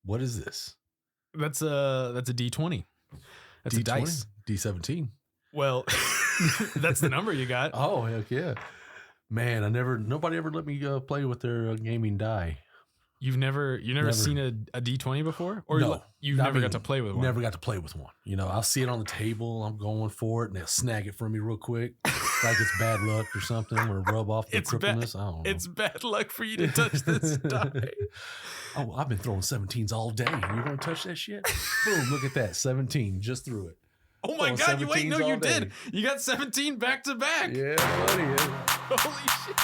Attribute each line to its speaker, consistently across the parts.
Speaker 1: What is this?
Speaker 2: That's a D20. That's
Speaker 1: D20?
Speaker 2: a dice.
Speaker 1: D17.
Speaker 2: Well, that's the number you got.
Speaker 1: Oh, heck yeah. Man, nobody ever let me play with their gaming die.
Speaker 2: You've never seen a D20 before? Or
Speaker 1: no,
Speaker 2: you've never got to play with one?
Speaker 1: Never got to play with one. You know, I'll see it on the table. I'm going for it, and they'll snag it from me real quick. Like it's bad luck or something, or rub off the crippleness. I don't know.
Speaker 2: It's bad luck for you to touch this die.
Speaker 1: Oh, I've been throwing 17s all day. You're going to touch that shit? Boom, look at that. 17, just threw it.
Speaker 2: Oh my God, you did. You got 17 back to back.
Speaker 1: Yeah, buddy. Yeah.
Speaker 2: Holy shit.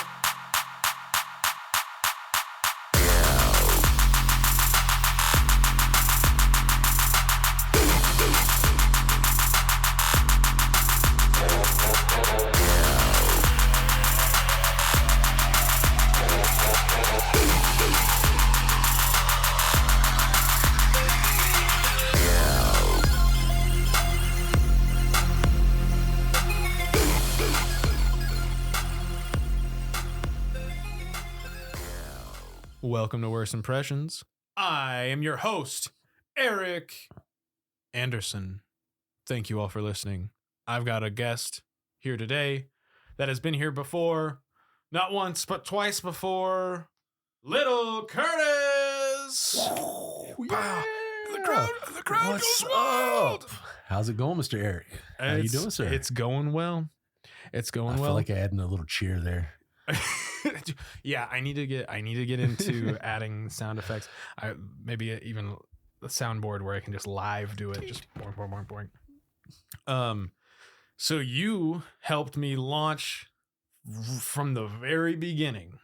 Speaker 2: Welcome to Worst Impressions. I am your host, Eric Anderson. Thank you all for listening. I've got a guest here today that has been here before, not once, but twice before. Lil Curtis!
Speaker 1: Yeah.
Speaker 2: The crowd
Speaker 1: What's
Speaker 2: goes wild!
Speaker 1: up? How's it going, Mr. Eric? How you doing, sir?
Speaker 2: It's going well. It's going well.
Speaker 1: I feel like adding a little cheer there.
Speaker 2: Yeah, I need to get into adding sound effects. Maybe even a soundboard where I can just live do it. Just boing. So you helped me launch from the very beginning,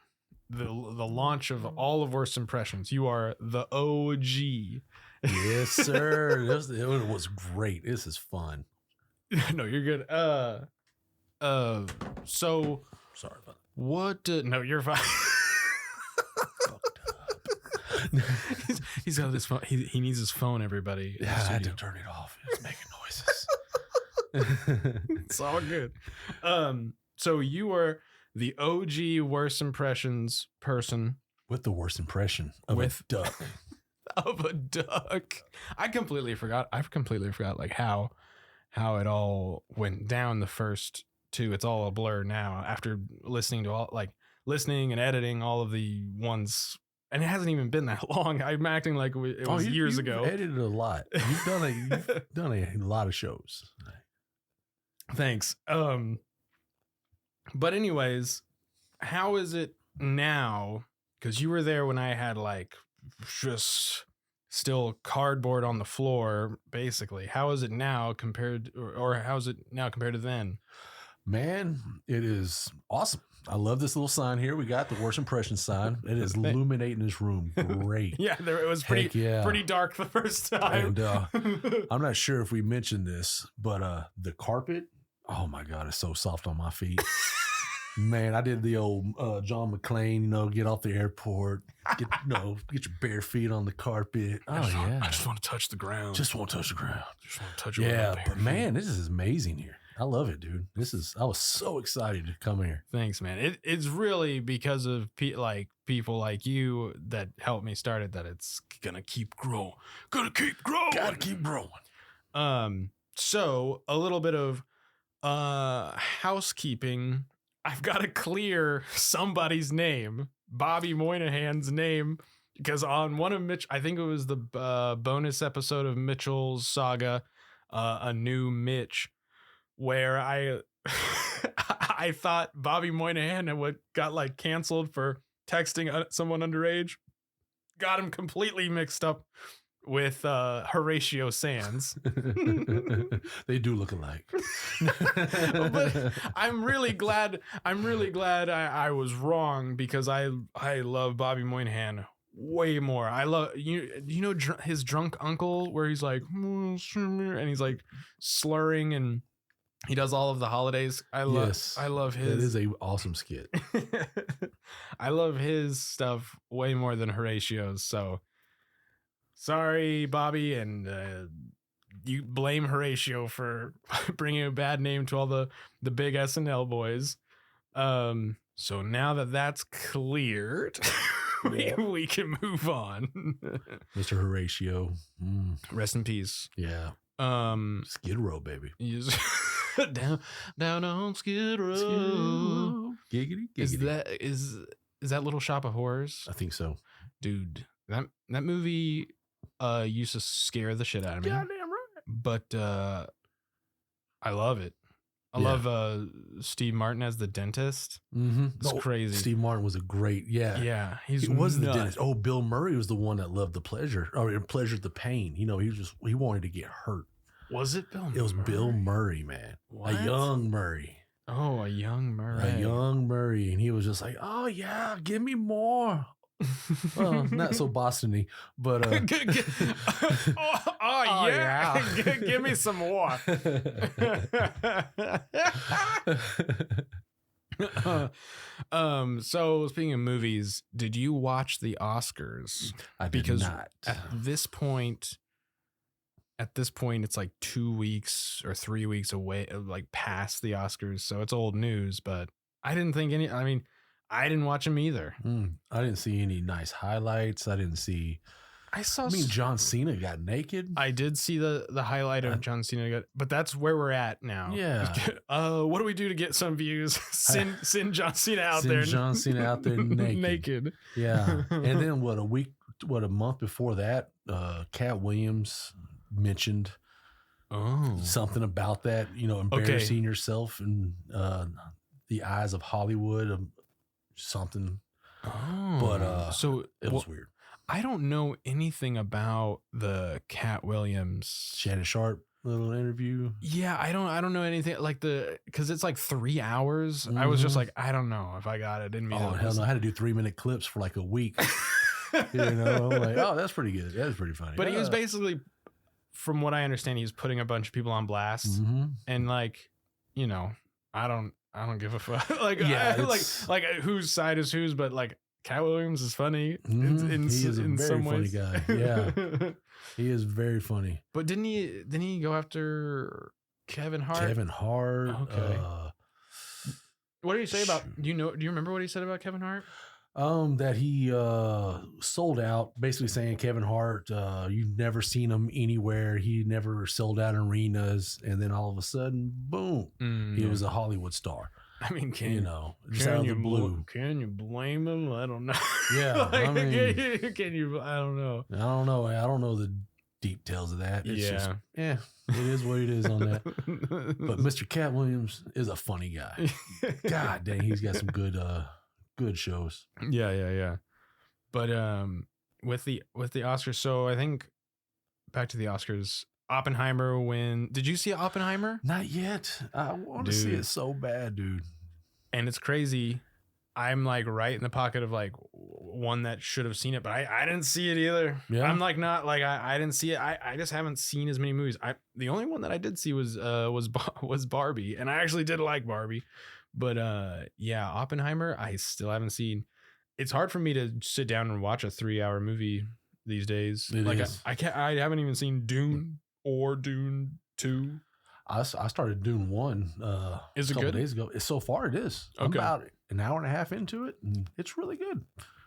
Speaker 2: the launch of all of Worst Impressions. You are the OG.
Speaker 1: Yes, sir. It was great. This is fun.
Speaker 2: No, you're good. So
Speaker 1: sorry about that.
Speaker 2: What? No, you're fine. He's got this phone. He needs his phone, everybody.
Speaker 1: Yeah, I had to turn it off. It's making noises.
Speaker 2: It's all good. So you were the OG Worst Impressions person.
Speaker 1: With the worst impression of a duck.
Speaker 2: Of a duck. I've completely forgot like how it all went down the first two. It's all a blur now after listening and editing all of the ones, and it hasn't even been that long. I'm acting like it was years ago.
Speaker 1: You've edited a lot. You've done a lot of shows.
Speaker 2: Thanks. But anyways, how is it now? Because you were there when I had like just still cardboard on the floor, basically. How is it now compared, or how is it now compared to then?
Speaker 1: Man, it is awesome. I love this little sign here. We got the Worst Impression sign. It is illuminating this room. Great.
Speaker 2: Yeah, it was pretty dark the first time.
Speaker 1: And I'm not sure if we mentioned this, but the carpet, oh my God, it's so soft on my feet. Man, I did the old John McClane, get off the airport, get your bare feet on the carpet.
Speaker 2: I just want to touch the ground.
Speaker 1: Just want to touch the ground.
Speaker 2: Just want to touch it.
Speaker 1: Yeah, but man, this is amazing here. I love it, dude. I was so excited to come here.
Speaker 2: Thanks, man. It's really because of people like you that helped me start it that it's gonna keep growing. Gotta keep growing. So a little bit of housekeeping. I've got to clear somebody's name, Bobby Moynihan's name, because on one of Mitch, I think it was the bonus episode of Mitchell's Saga, A New Mitch, where I thought Bobby Moynihan got canceled for texting someone underage. Got him completely mixed up with Horatio Sands.
Speaker 1: They do look alike.
Speaker 2: But I'm really glad I was wrong, because I love Bobby Moynihan way more. I love his drunk uncle where he's like, and he's like slurring, and he does all of the holidays. I love his.
Speaker 1: It is a awesome skit.
Speaker 2: I love his stuff way more than Horatio's. So sorry, Bobby, and you blame Horatio for bringing a bad name to all the big SNL boys. So now that that's cleared, we can move on.
Speaker 1: Mr. Horatio.
Speaker 2: Rest in peace.
Speaker 1: Yeah. Skid Row, baby.
Speaker 2: He's down on Skid Row.
Speaker 1: Giggity,
Speaker 2: giggity. Is that Little Shop of Horrors?
Speaker 1: I think so.
Speaker 2: Dude, that movie used to scare the shit out of me.
Speaker 1: Goddamn right.
Speaker 2: But I love it. I love Steve Martin as the dentist. It's crazy.
Speaker 1: Steve Martin was a great,
Speaker 2: yeah. He
Speaker 1: was the dentist. Oh, Bill Murray was the one that loved the pleasure, or pleasured the pain. You know, he wanted to get hurt.
Speaker 2: Was it Bill Murray?
Speaker 1: It was Bill Murray, man.
Speaker 2: What?
Speaker 1: A young Murray.
Speaker 2: Oh, a young Murray.
Speaker 1: A young Murray. And he was just like, oh, yeah, give me more. Well, not so Boston-y, but
Speaker 2: yeah. Give me some more. So speaking of movies, did you watch the Oscars?
Speaker 1: I did not.
Speaker 2: At this point it's like 2 weeks or 3 weeks away, like past the Oscars, so it's old news. But I didn't watch them either.
Speaker 1: I didn't see any nice highlights. I mean, John Cena got naked.
Speaker 2: I did see the highlight of John Cena, but that's where we're at now.
Speaker 1: Yeah.
Speaker 2: What do we do to get some views? Send John Cena out there.
Speaker 1: Send John Cena out there naked.
Speaker 2: Naked.
Speaker 1: Yeah. And then a month before that, Cat Williams mentioned something about that, embarrassing yourself in the eyes of Hollywood, something. But
Speaker 2: so
Speaker 1: it was weird.
Speaker 2: I don't know anything about the Cat Williams
Speaker 1: Shannon Sharp little interview.
Speaker 2: Yeah, I don't know anything like because it's like 3 hours. I was just like, I don't know if I got it in me.
Speaker 1: Oh hell no! I had to do 3-minute clips for like a week. I'm like, oh, that's pretty good. That's pretty funny.
Speaker 2: But he was basically, from what I understand, he's putting a bunch of people on blast, and like, I don't give a fuck. Like, like whose side is whose, but like. Cat Williams is funny.
Speaker 1: He is a very funny guy. Yeah, he is very funny.
Speaker 2: But didn't he go after Kevin Hart?
Speaker 1: Kevin Hart.
Speaker 2: Okay. What did he say about? Do you remember what he said about Kevin Hart?
Speaker 1: That he sold out. Basically saying Kevin Hart, you've never seen him anywhere. He never sold out arenas, and then all of a sudden, boom, he was a Hollywood star.
Speaker 2: I mean,
Speaker 1: just out of the blue.
Speaker 2: Can you blame him? I don't know.
Speaker 1: Yeah,
Speaker 2: I mean, can you? I don't know.
Speaker 1: I don't know. I don't know the details of that. It's just, it is what it is on that. But Mr. Cat Williams is a funny guy. God dang, he's got some good shows.
Speaker 2: Yeah. But with the Oscars, so I think back to the Oscars. Oppenheimer did you see Oppenheimer?
Speaker 1: Not yet. I want to see it so bad, dude.
Speaker 2: And it's crazy. I'm like right in the pocket of like one that should have seen it, but I didn't see it either. Yeah. I'm like not like I didn't see it. I just haven't seen as many movies. The only one that I did see was Barbie, and I actually did like Barbie. But Oppenheimer I still haven't seen. It's hard for me to sit down and watch a 3-hour movie these days. I haven't even seen Dune or Dune 2.
Speaker 1: I started Dune 1
Speaker 2: is it
Speaker 1: a couple
Speaker 2: good?
Speaker 1: days ago. So far it is. Okay. I'm about an hour and a half into it, and it's really good.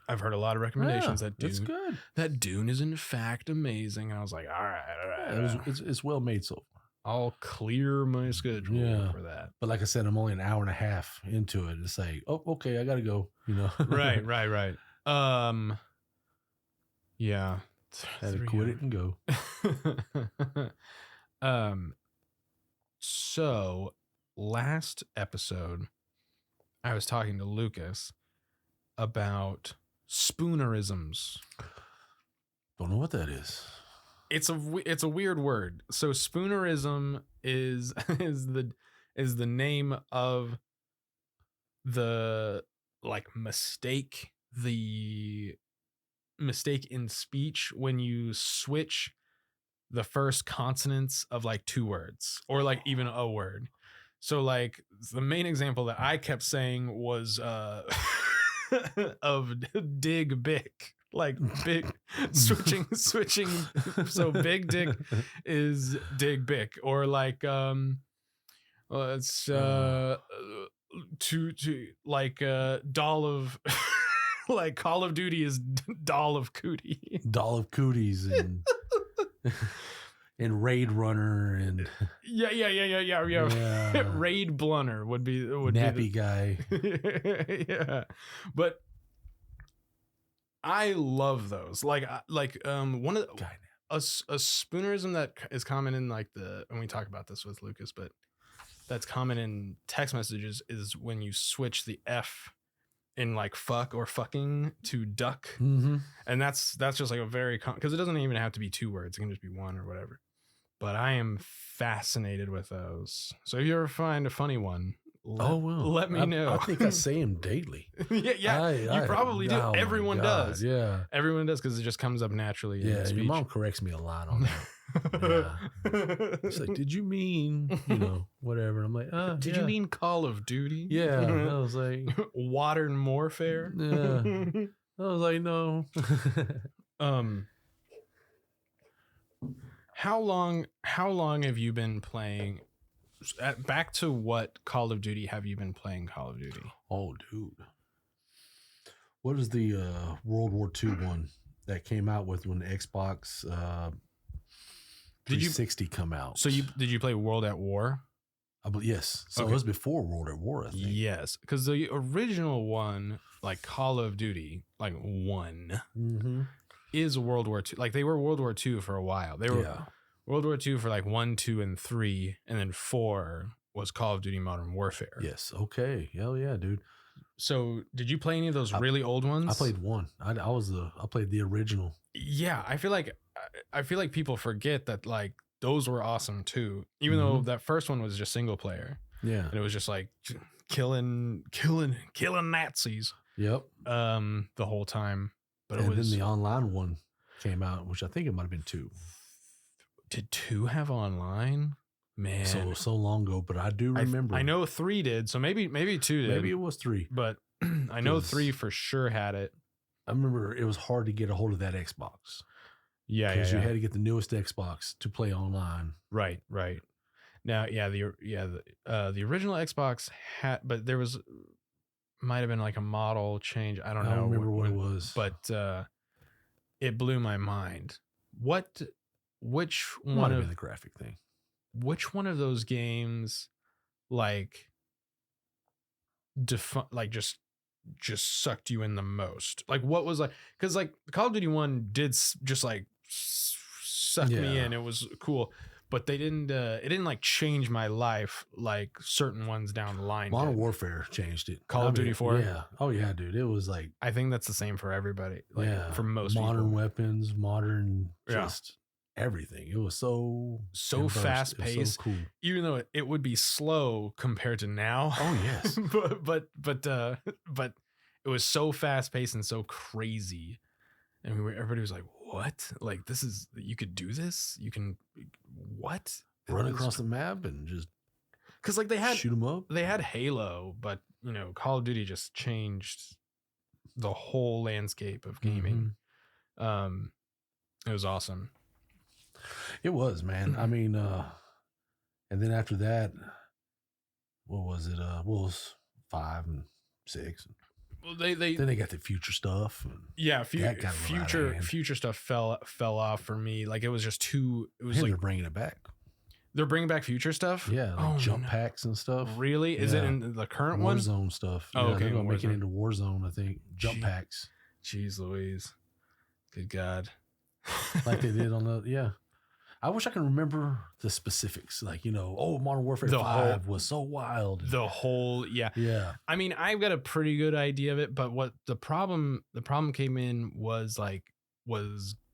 Speaker 2: I've heard a lot of recommendations that Dune.
Speaker 1: It's good.
Speaker 2: That Dune is in fact amazing. I was like, all right.
Speaker 1: It's well made so far.
Speaker 2: I'll clear my schedule for that.
Speaker 1: But like I said, I'm only an hour and a half into it. It's like, oh, okay, I gotta go.
Speaker 2: Right. Yeah.
Speaker 1: Had to quit it and go.
Speaker 2: So last episode, I was talking to Lucas about spoonerisms.
Speaker 1: Don't know what that is.
Speaker 2: It's a weird word. So spoonerism is the name of the mistake in speech when you switch the first consonants of like 2 words or like even a word. So like the main example that I kept saying was of dig bick, like big switching. So big dick is dig bick, or like it's to like doll of like Call of Duty is Doll of Cootie.
Speaker 1: Doll of Cooties and and Raid Runner and
Speaker 2: Yeah. Raid Blunner would
Speaker 1: Nappy
Speaker 2: be
Speaker 1: Guy.
Speaker 2: yeah, but I love those. One of the,
Speaker 1: Guy.
Speaker 2: a spoonerism that is common in like and we talk about this with Lucas, but that's common in text messages is when you switch the F in like fuck or fucking to duck.
Speaker 1: Mm-hmm.
Speaker 2: And that's just like a very because it doesn't even have to be 2 words, it can just be 1 or whatever. But I am fascinated with those. So if you ever find a funny one, let me know.
Speaker 1: I think I say them daily.
Speaker 2: yeah, you probably do.
Speaker 1: Oh
Speaker 2: Everyone does.
Speaker 1: Yeah,
Speaker 2: everyone does because it just comes up naturally.
Speaker 1: Yeah,
Speaker 2: in
Speaker 1: your mom corrects me a lot on that. Yeah. She's like, "Did you mean whatever?" And I'm like,
Speaker 2: "Did you mean Call of Duty?"
Speaker 1: Yeah, I was like,
Speaker 2: "Modern Warfare."
Speaker 1: Yeah, I was like, "No."
Speaker 2: How long have you been playing? Back to what Call of Duty have you been playing Call of Duty?
Speaker 1: Oh, dude. What is the World War II one that came out with when the Xbox 360 come out?
Speaker 2: So did you play World at War?
Speaker 1: Yes. So it was before World at War, I think.
Speaker 2: Yes, because the original one, like Call of Duty, like 1, is World War II. Like they were World War II for a while. They were World War II for like 1, 2, and 3, and then 4 was Call of Duty Modern Warfare.
Speaker 1: Yes. Okay. Hell yeah, dude.
Speaker 2: So did you play any of those really old ones?
Speaker 1: I played 1. I played the original.
Speaker 2: Yeah, I feel like people forget that like those were awesome too. Even though that first one was just single player.
Speaker 1: Yeah.
Speaker 2: And it was just like killing Nazis.
Speaker 1: Yep.
Speaker 2: The whole time. But
Speaker 1: then the online one came out, which I think it might have been 2.
Speaker 2: Did 2 have online? Man,
Speaker 1: so long ago, but I do remember.
Speaker 2: I know 3 did, so maybe 2 did.
Speaker 1: Maybe it was 3,
Speaker 2: but I know 3 for sure had it.
Speaker 1: I remember it was hard to get a hold of that Xbox.
Speaker 2: Yeah,
Speaker 1: because you had to get the newest Xbox to play online.
Speaker 2: Right. Now, the original Xbox had, but there might have been like a model change. I don't know.
Speaker 1: I don't remember what it was,
Speaker 2: but it blew my mind. Which
Speaker 1: might
Speaker 2: one
Speaker 1: have
Speaker 2: of
Speaker 1: been the graphic thing?
Speaker 2: Which one of those games, like, just sucked you in the most? Like, what was like? Because like Call of Duty 1 did just like suck me in. It was cool, but they didn't. It didn't like change my life like certain ones down the line.
Speaker 1: Modern Warfare changed it.
Speaker 2: Call of Duty 4.
Speaker 1: Yeah. Oh yeah, dude. It was like,
Speaker 2: I think that's the same for everybody. Like, for most
Speaker 1: modern
Speaker 2: people.
Speaker 1: weapons, modern just everything. It was so
Speaker 2: fast paced.
Speaker 1: So cool.
Speaker 2: Even though it would be slow compared to now.
Speaker 1: Oh yes.
Speaker 2: but it was so fast paced and so crazy. And everybody was like, "What? Like this is you could do this? You can what?
Speaker 1: Run across the map and just
Speaker 2: because like they had
Speaker 1: shoot them up.
Speaker 2: They had Halo, but Call of Duty just changed the whole landscape of gaming. It was awesome.
Speaker 1: It was, man. I mean, and then after that, what was it? What was 5 and 6?
Speaker 2: Well,
Speaker 1: then they got the future stuff. And
Speaker 2: future stuff fell off for me. Like it was just too. It was like
Speaker 1: they're bringing it back.
Speaker 2: They're bringing back future stuff.
Speaker 1: Yeah, like jump packs and stuff.
Speaker 2: Really? Is it in the current one?
Speaker 1: Warzone stuff.
Speaker 2: Oh, okay.
Speaker 1: They're gonna make it into Warzone. I think jump packs.
Speaker 2: Jeez Louise. Good God.
Speaker 1: Like they did on the I wish I could remember the specifics. Like, Modern Warfare 5 was so wild.
Speaker 2: The whole,
Speaker 1: Yeah.
Speaker 2: I mean, I've got a pretty good idea of it, but what the problem came in was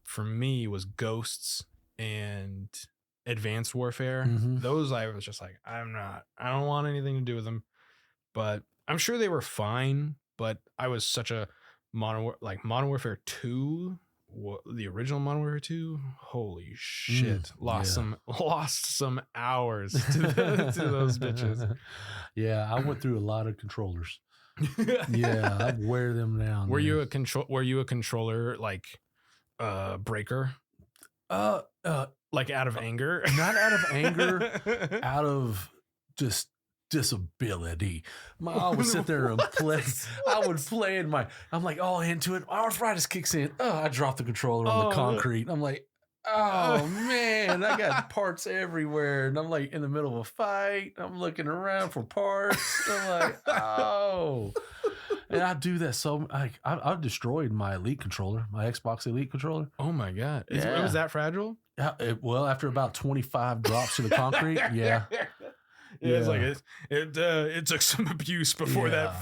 Speaker 2: for me was Ghosts and Advanced Warfare. Those I was just like, I don't want anything to do with them. But I'm sure they were fine, but I was such a Modern Warfare 2. The original Modern Warfare 2, holy shit, lost some hours to those bitches.
Speaker 1: Yeah, I went through a lot of controllers. Yeah, I'd wear them down.
Speaker 2: Were you a controller like breaker? Like out of anger?
Speaker 1: Not out of anger, out of just disability. I would sit there and play. I would play in I'm like, all into it. Arthritis kicks in. Oh, I dropped the controller on the concrete. I'm like, oh man, I got parts everywhere. And I'm like in the middle of a fight. I'm looking around for parts. I'm like, oh. And I do that so I've destroyed my Elite controller, my Xbox Elite controller.
Speaker 2: Oh my God. It was that fragile?
Speaker 1: Well, after about 25 drops to the concrete, yeah.
Speaker 2: Yeah, it's like it took some abuse before that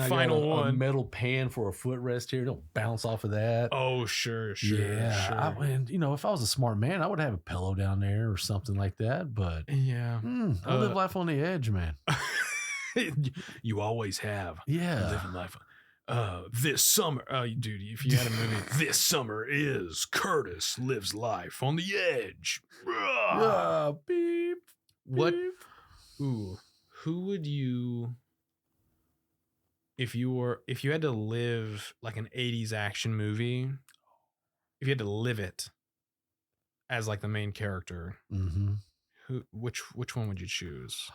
Speaker 2: final one.
Speaker 1: A metal pan for a footrest here. It'll bounce off of that.
Speaker 2: Oh, sure.
Speaker 1: Yeah. And if I was a smart man, I would have a pillow down there or something like that. But
Speaker 2: yeah,
Speaker 1: I live life on the edge, man.
Speaker 2: You always have.
Speaker 1: Yeah.
Speaker 2: Living life. This summer, dude, if you had a movie, this summer is Curtis lives life on the edge.
Speaker 1: Beep.
Speaker 2: What? Beep. Ooh, who would you, if you had to live like an 80s action movie, if you had to live it as like the main character, which one would you choose?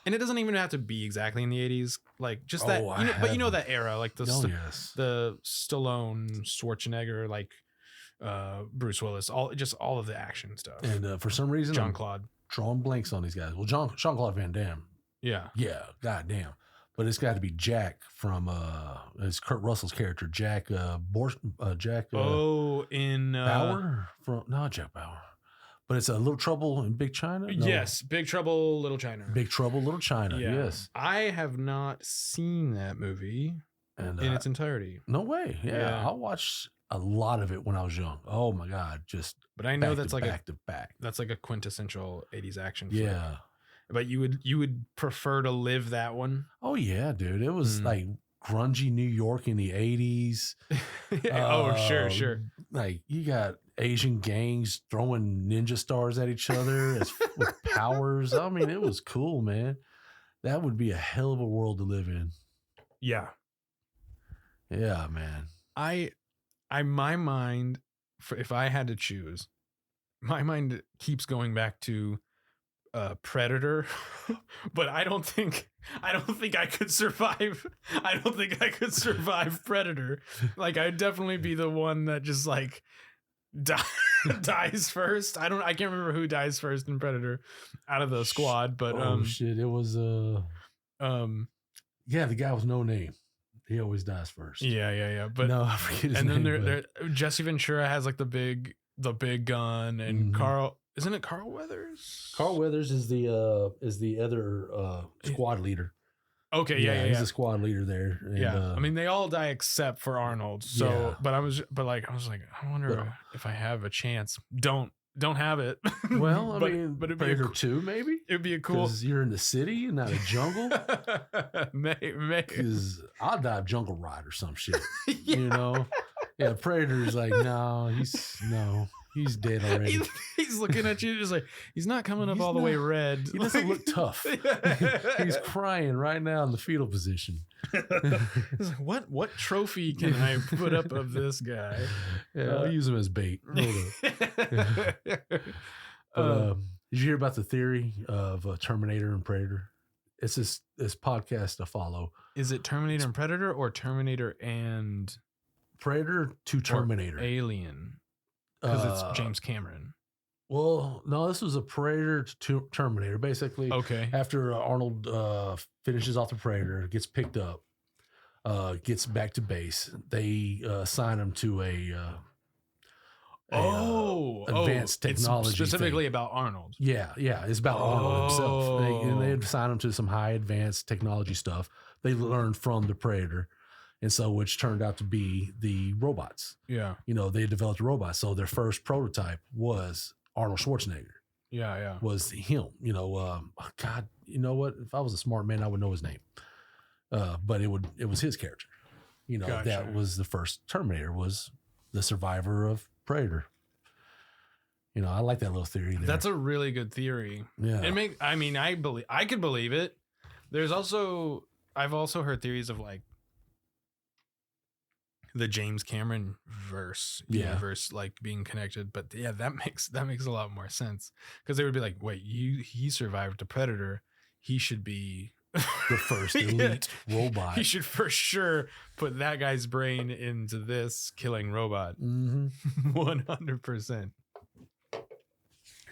Speaker 2: And it doesn't even have to be exactly in the 80s, like just that, but that era, like the Stallone, Schwarzenegger, like Bruce Willis, all of the action stuff.
Speaker 1: And for some reason,
Speaker 2: Jean-Claude.
Speaker 1: Drawing blanks on these guys. Well, Jean-Claude Van Damme.
Speaker 2: Yeah.
Speaker 1: Goddamn. But it's got to be Jack from it's Kurt Russell's character, Jack Bauer from Jack Bauer. But it's a Little Trouble in Big China. No.
Speaker 2: Yes, Big Trouble, Little China.
Speaker 1: Big Trouble, Little China. Yeah. Yes.
Speaker 2: I have not seen that movie in its entirety.
Speaker 1: No way. Yeah. I watched a lot of it when I was young. Oh my God. But
Speaker 2: I know that's like
Speaker 1: back to back.
Speaker 2: That's like a quintessential 80s action flick.
Speaker 1: Yeah.
Speaker 2: But you would prefer to live that one?
Speaker 1: Oh yeah, dude. It was like grungy New York in the 80s.
Speaker 2: Sure.
Speaker 1: Like you got Asian gangs throwing ninja stars at each other with powers. I mean, it was cool, man. That would be a hell of a world to live in.
Speaker 2: Yeah.
Speaker 1: Yeah, man.
Speaker 2: My mind, if I had to choose, my mind keeps going back to Predator, but I don't think I could survive. I don't think I could survive Predator. Like I'd definitely be the one that just like dies first. I can't remember who dies first in Predator out of the squad, but
Speaker 1: it was the guy with no name. He always dies first.
Speaker 2: Yeah. But
Speaker 1: no, I forget his
Speaker 2: name.
Speaker 1: And then
Speaker 2: Jesse Ventura has like the big gun, and Carl. Isn't it Carl Weathers?
Speaker 1: Carl Weathers is the other squad leader.
Speaker 2: Okay, yeah.
Speaker 1: He's a squad leader there. And,
Speaker 2: I mean, they all die except for Arnold. So, but I was like, I wonder if I have a chance. Don't have it.
Speaker 1: Well, but it'd Predator 2, maybe.
Speaker 2: It'd be a cool.
Speaker 1: Because you're in the city and not a jungle.
Speaker 2: Maybe.
Speaker 1: Because I'll die of jungle ride or some shit. Yeah, Predator's like, he's dead already.
Speaker 2: He's looking at you just like, he's not coming up all the way red.
Speaker 1: He doesn't look tough. He's crying right now in the fetal position.
Speaker 2: He's like, what trophy can I put up of this guy?
Speaker 1: Yeah, I'll use him as bait. Did you hear about the theory of Terminator and Predator? It's this podcast to follow.
Speaker 2: Is it Terminator and Predator or Terminator and
Speaker 1: Predator to Terminator?
Speaker 2: Alien. Because it's James Cameron.
Speaker 1: Well, no, this was a Predator to Terminator. Basically, after Arnold finishes off the Predator, gets picked up, gets back to base, they assign him to advanced technology.
Speaker 2: It's specifically
Speaker 1: thing.
Speaker 2: About Arnold.
Speaker 1: Yeah, it's about Arnold himself. And they assign him to some high advanced technology stuff they learned from the Predator. And so, which turned out to be the robots. Yeah. They developed robots. So their first prototype was Arnold Schwarzenegger. Yeah. Was him. God, you know what? If I was a smart man, I would know his name. But it was his character. Gotcha. That was the first Terminator, was the survivor of Predator. I like that little theory there.
Speaker 2: That's a really good theory. Yeah. I could believe it. I've also heard theories of like the James Cameron universe like being connected, but that makes a lot more sense, because they would be like, wait, he survived a Predator, he should be
Speaker 1: The first elite robot.
Speaker 2: He should for sure put that guy's brain into this killing robot. 100%.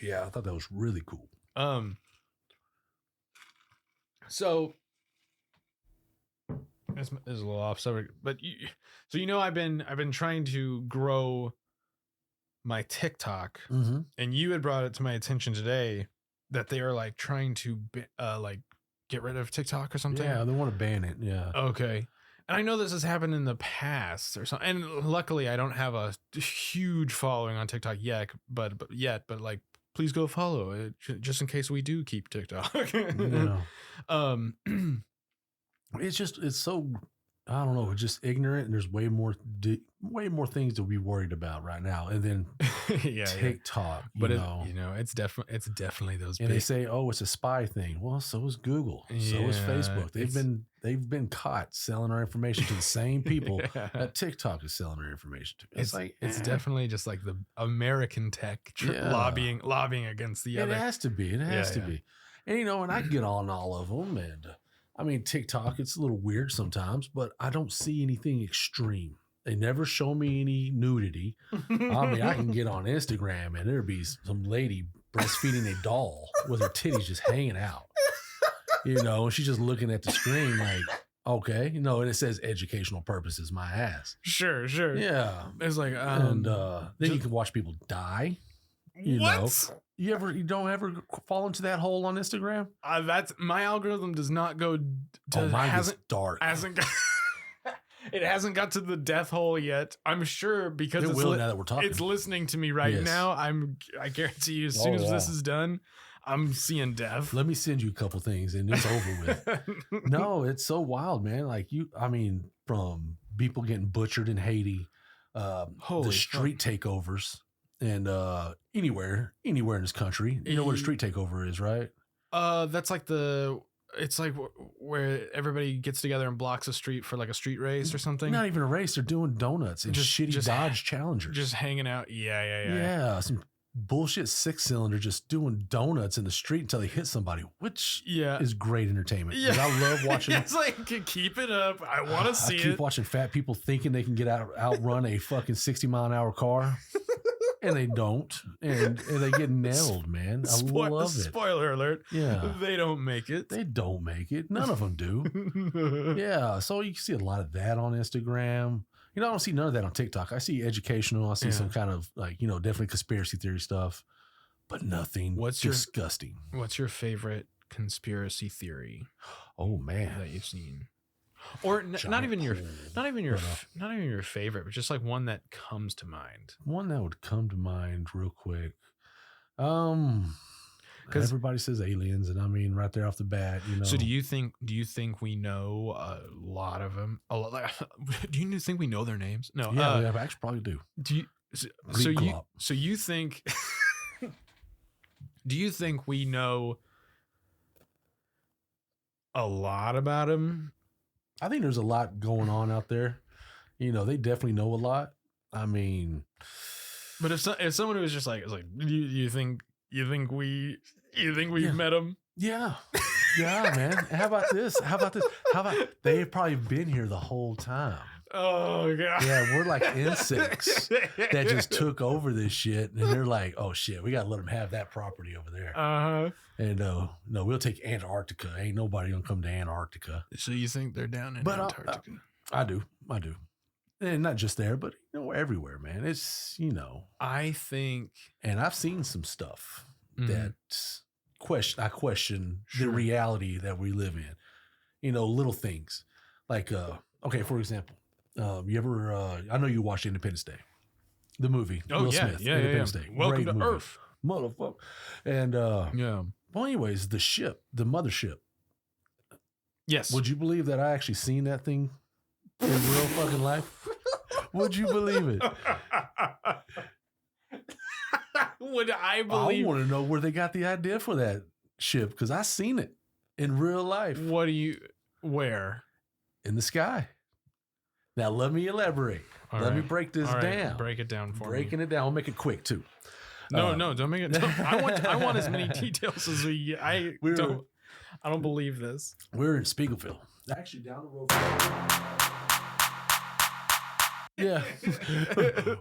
Speaker 1: Yeah, I thought that was really cool.
Speaker 2: So this is a little off subject, but I've been trying to grow my TikTok, and you had brought it to my attention today that they are like trying to like get rid of TikTok or something.
Speaker 1: Yeah, they want to ban it. Yeah.
Speaker 2: Okay. And I know this has happened in the past or something. And luckily I don't have a huge following on TikTok yet, but like, please go follow it just in case we do keep TikTok.
Speaker 1: Yeah. It's so, I don't know, it's just ignorant, and there's way more things to be worried about right now. And then TikTok,
Speaker 2: but it's definitely those.
Speaker 1: And they say, oh, it's a spy thing. Well, so is Google, so is Facebook. They've been caught selling our information to the same people that TikTok is selling our information to. It's
Speaker 2: definitely just like the American tech lobbying against the other.
Speaker 1: It has to be. It has to be. And and I get on all of them, and I mean, TikTok, it's a little weird sometimes, but I don't see anything extreme. They never show me any nudity. I mean, I can get on Instagram and there'd be some lady breastfeeding a doll with her titties just hanging out. And she's just looking at the screen like, okay, and it says educational purposes, my ass.
Speaker 2: Sure.
Speaker 1: Yeah.
Speaker 2: It's like,
Speaker 1: and then you can watch people die.
Speaker 2: What?
Speaker 1: You don't ever fall into that hole on Instagram?
Speaker 2: That's my algorithm does not go to
Speaker 1: mine is dark.
Speaker 2: It hasn't got to the death hole yet. I'm sure because
Speaker 1: it will now that we're talking.
Speaker 2: It's listening to me right now. I guarantee you, as soon as this is done, I'm seeing death.
Speaker 1: Let me send you a couple things and it's over with. No, it's so wild, man. Like from people getting butchered in Haiti, the street takeovers. And anywhere in this country, you know what a street takeover is, right?
Speaker 2: That's like it's like where everybody gets together and blocks a street for like a street race or something.
Speaker 1: Not even a race; they're doing donuts and shitty Dodge Challengers,
Speaker 2: just hanging out.
Speaker 1: Yeah, some bullshit 6-cylinder just doing donuts in the street until they hit somebody, which is great entertainment. Yeah, I love watching.
Speaker 2: It's like, keep it up. I want to see it.
Speaker 1: I keep watching fat people thinking they can outrun a fucking 60-mile-an-hour car. And they don't, and they get nailed, man. I love it.
Speaker 2: Spoiler alert.
Speaker 1: Yeah.
Speaker 2: They don't make it.
Speaker 1: They don't make it. None of them do. Yeah. So you can see a lot of that on Instagram. I don't see none of that on TikTok. I see educational. I see some kind of definitely conspiracy theory stuff, but nothing disgusting.
Speaker 2: What's your favorite conspiracy theory?
Speaker 1: Oh, man.
Speaker 2: That you've seen? Or not even your favorite, but just like one that comes to mind.
Speaker 1: One that would come to mind real quick. Because everybody says aliens, and I mean right there off the bat,
Speaker 2: So do you think we know a lot of them? Do you think we know their names? No.
Speaker 1: Yeah, I actually probably do.
Speaker 2: So you think? Do you think we know a lot about them?
Speaker 1: I think there's a lot going on out there. They definitely know a lot. I mean,
Speaker 2: but if someone was just like, you think we've met them?
Speaker 1: Yeah, man. How about this? How about they've probably been here the whole time?
Speaker 2: Oh god.
Speaker 1: Yeah, we're like insects that just took over this shit, and they're like, oh shit, we gotta let them have that property over there. And no, we'll take Antarctica. Ain't nobody gonna come to Antarctica.
Speaker 2: So you think they're down in Antarctica?
Speaker 1: I do, and not just there, but everywhere, man. It's
Speaker 2: I think,
Speaker 1: and I've seen some stuff that I question the reality that we live in. Little things like okay, for example. You ever? I know you watched Independence Day, the movie. Will Smith, Independence Day.
Speaker 2: Welcome to Earth,
Speaker 1: motherfucker. And well, anyways, the mothership.
Speaker 2: Yes.
Speaker 1: Would you believe that I actually seen that thing in real fucking life? Would you believe it?
Speaker 2: Would I believe?
Speaker 1: I want to know where they got the idea for that ship because I seen it in real life.
Speaker 2: Where?
Speaker 1: In the sky. Now, let me elaborate. Let me break this down.
Speaker 2: Break it down for me.
Speaker 1: Breaking it down. I'll make it quick, too.
Speaker 2: No, don't make it. I want as many details as we. I don't believe this.
Speaker 1: We're in Spiegelville. Actually, down the road. Yeah,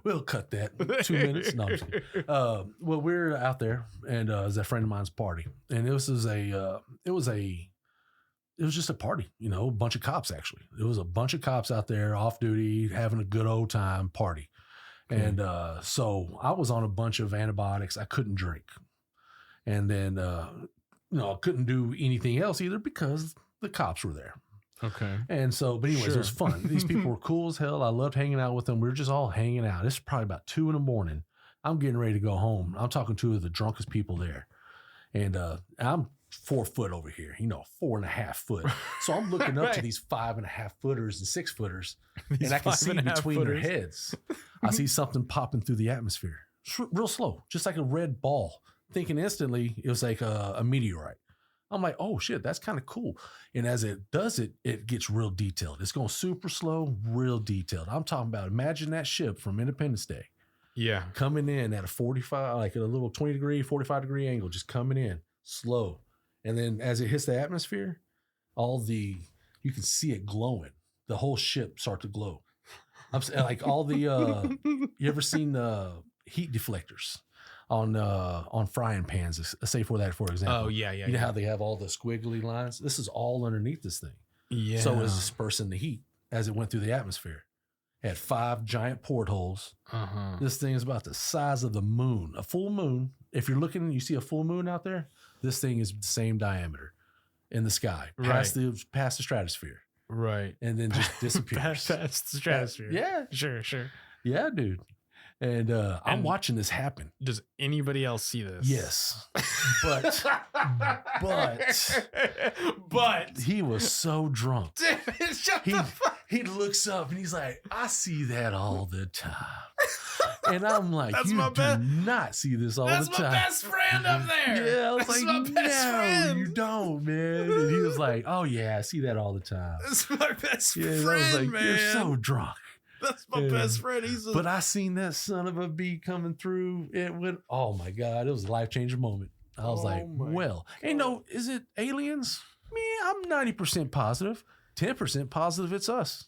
Speaker 1: we'll cut that. 2 minutes. No, I'm just kidding. Well, we're out there, and it was a friend of mine's party, and it was just a party. You know, a bunch of cops. Actually, it was a bunch of cops out there off duty, having a good old time party. And so I was on a bunch of antibiotics. I couldn't drink, and then I couldn't do anything else either because the cops were there.
Speaker 2: Okay.
Speaker 1: And so, but anyways, it was fun. These people were cool as hell. I loved hanging out with them. We were just all hanging out. This is probably about 2 a.m. I'm getting ready to go home. I'm talking to the drunkest people there. And I'm 4 foot over here, 4.5 foot. So I'm looking up to these 5.5 footers and 6 footers. And I can see between their heads. I see something popping through the atmosphere. Real slow, just like a red ball. Thinking instantly it was like a meteorite. I'm like, oh shit, that's kind of cool. And as it does it, it gets real detailed. It's going super slow, real detailed. I'm talking about, imagine that ship from Independence Day.
Speaker 2: Yeah.
Speaker 1: Coming in at a 45, like a little 20 degree, 45 degree angle, just coming in slow. And then as it hits the atmosphere, you can see it glowing. The whole ship start to glow. I'm like all the, you ever seen heat deflectors on frying pans? Say for example.
Speaker 2: Oh yeah.
Speaker 1: You know how they have all the squiggly lines? This is all underneath this thing.
Speaker 2: Yeah.
Speaker 1: So it was dispersing the heat as it went through the atmosphere. It had 5 giant portholes. This thing is about the size of the moon, a full moon. If you're looking and you see a full moon out there, this thing is the same diameter in the sky, past the stratosphere.
Speaker 2: Right.
Speaker 1: And then just disappears.
Speaker 2: past the stratosphere.
Speaker 1: Yeah.
Speaker 2: Sure.
Speaker 1: Yeah, dude. And I'm watching this happen.
Speaker 2: Does anybody else see this?
Speaker 1: Yes. But he was so drunk. He looks up and he's like, I see that all the time. And I'm like, you do not see this all the time.
Speaker 2: That's my best friend up there.
Speaker 1: Yeah, I was like, no, you don't, man. And he was like, oh yeah, I see that all the time.
Speaker 2: That's my best friend,
Speaker 1: I was like,
Speaker 2: man.
Speaker 1: you're so drunk.
Speaker 2: That's my best friend.
Speaker 1: But I seen that son of a bee coming through. It went, oh my God, it was a life-changing moment. I was is it aliens? I'm 90% positive, 10% positive it's us.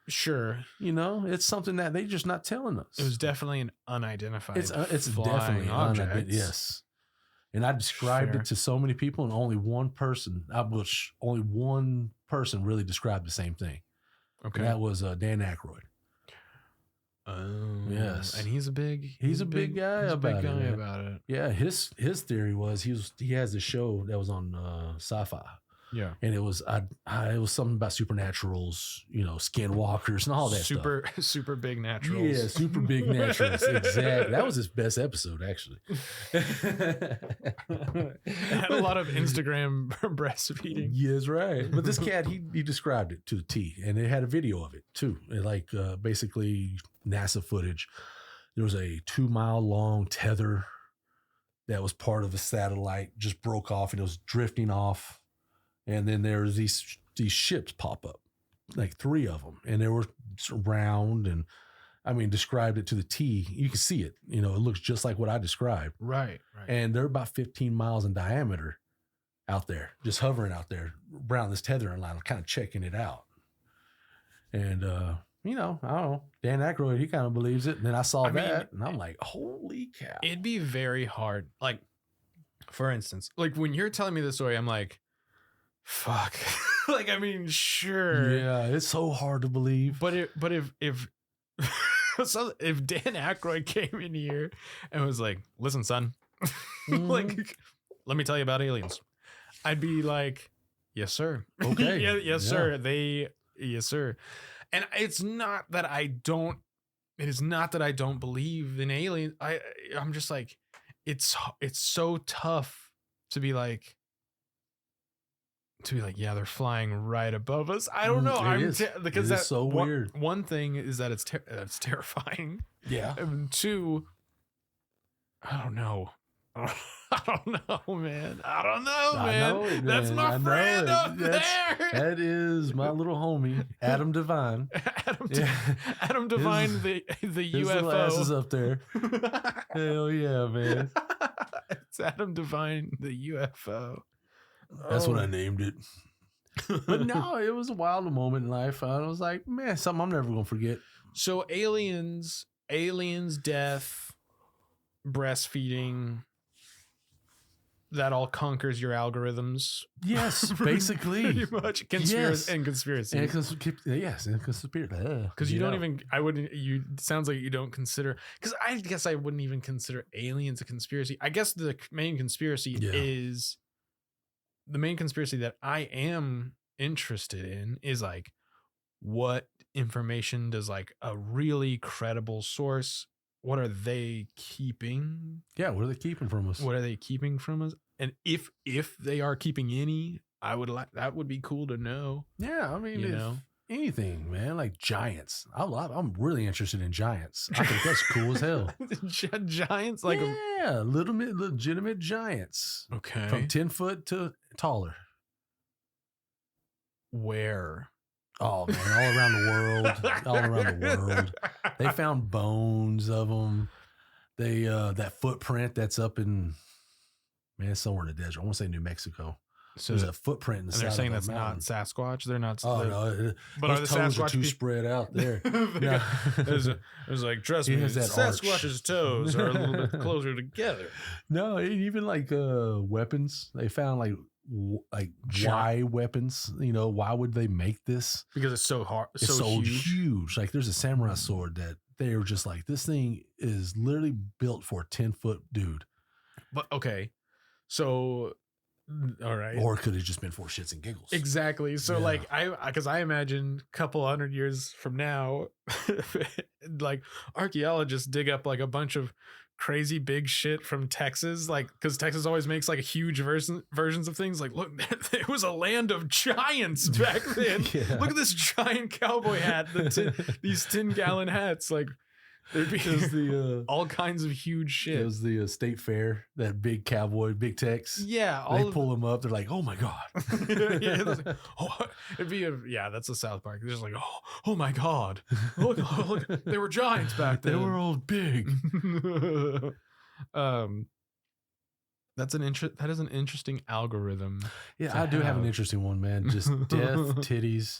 Speaker 2: Sure.
Speaker 1: It's something that they just not telling us.
Speaker 2: It was definitely an unidentified.
Speaker 1: It's
Speaker 2: definitely
Speaker 1: object. Yes. And I described it to so many people, and only one person really described the same thing. Okay. And that was Dan Aykroyd.
Speaker 2: Oh
Speaker 1: yes,
Speaker 2: and he's a big
Speaker 1: guy about it. Yeah, his theory was he has this show that was on Sci-Fi.
Speaker 2: Yeah,
Speaker 1: and it was something about supernaturals, skinwalkers and all that
Speaker 2: stuff. Super big naturals.
Speaker 1: Yeah, super big naturals. Exactly. That was his best episode, actually.
Speaker 2: It had a lot of Instagram breastfeeding.
Speaker 1: Yes, right. But this cat, he described it to the T, and it had a video of it too. Like basically NASA footage. There was a 2-mile long tether that was part of a satellite, just broke off, and it was drifting off. And then there's these ships pop up, like 3 of them, and they were round, and described it to the T. You can see it. It looks just like what I described.
Speaker 2: Right.
Speaker 1: And they're about 15 miles in diameter out there, just hovering out there around this tethering line, kind of checking it out. And I don't know. Dan Aykroyd, he kind of believes it. And then I saw that, and I'm like, holy cow!
Speaker 2: It'd be very hard. Like, for instance, like when you're telling me this story, I'm like, fuck. Like, sure.
Speaker 1: Yeah, it's so hard to believe.
Speaker 2: But if so if Dan Aykroyd came in here and was like, listen, son, like, let me tell you about aliens, I'd be like, yes, sir.
Speaker 1: Okay.
Speaker 2: Yes, sir. Yes, sir. And it's not that I don't believe in aliens. I'm just like, it's so tough to be like, yeah, they're flying right above us. I don't know. Because that's
Speaker 1: so weird.
Speaker 2: One thing is that it's terrifying.
Speaker 1: Yeah.
Speaker 2: And 2, I don't know. I don't know, man. That's my friend up there.
Speaker 1: That is my little homie, Adam Devine.
Speaker 2: Adam Devine, the UFO.
Speaker 1: His asses up there. Hell yeah, man.
Speaker 2: It's Adam Devine, the UFO.
Speaker 1: That's what I named it. But no, it was a wild moment in life. I was like, man, something I'm never gonna forget.
Speaker 2: So aliens, death, breastfeeding, that all conquers your algorithms.
Speaker 1: Yes, basically.
Speaker 2: Pretty much. Conspiracy.
Speaker 1: And conspiracy.
Speaker 2: Because you don't even, it sounds like you don't consider, because I guess I wouldn't even consider aliens a conspiracy. I guess the main conspiracy is, the main conspiracy that I am interested in is like, what information does like a really credible source, what are they keeping?
Speaker 1: Yeah, what are they keeping from us?
Speaker 2: What are they keeping from us? And if they are keeping any, I would like, that would be cool to know.
Speaker 1: Yeah, I mean, anything, man, like giants. I'm really interested in giants. I think that's cool as hell.
Speaker 2: Giants, like
Speaker 1: legitimate giants.
Speaker 2: Okay,
Speaker 1: from 10 foot to taller.
Speaker 2: Where?
Speaker 1: Oh man, all around the world. They found bones of them. They that footprint that's up in, man, somewhere in the desert. I want to say New Mexico. So there's a footprint in the side.
Speaker 2: And they're saying
Speaker 1: of
Speaker 2: that's
Speaker 1: mountain.
Speaker 2: not Sasquatch. They're not.
Speaker 1: Oh no!
Speaker 2: But are the Sasquatch
Speaker 1: too spread out there?
Speaker 2: There's like, trust me, Sasquatch's toes are a little bit closer together.
Speaker 1: No, even like weapons. They found like why weapons? You know, why would they make this?
Speaker 2: Because it's so hard.
Speaker 1: It's so huge. Like there's a samurai sword that they were just like, this thing is literally built for a 10-foot dude.
Speaker 2: But okay, so all right,
Speaker 1: or could have just been for shits and giggles.
Speaker 2: Exactly. So like because I imagine a couple 100 years from now, like archaeologists dig up like a bunch of crazy big shit from Texas, like because Texas always makes like a huge versions of things. Like, look, there was a land of giants back then. Look at this giant cowboy hat, these 10-gallon hats. Like there'd be all kinds of huge shit.
Speaker 1: It was the state fair, that big cowboy, big Tex.
Speaker 2: Yeah,
Speaker 1: they pull them up. They're like, oh my god.
Speaker 2: It'd be that's a South Park. They're just like, oh my god, look, they were giants back then.
Speaker 1: They were all big.
Speaker 2: That is an interesting algorithm.
Speaker 1: Yeah, I do have an interesting one, man. Just death, titties,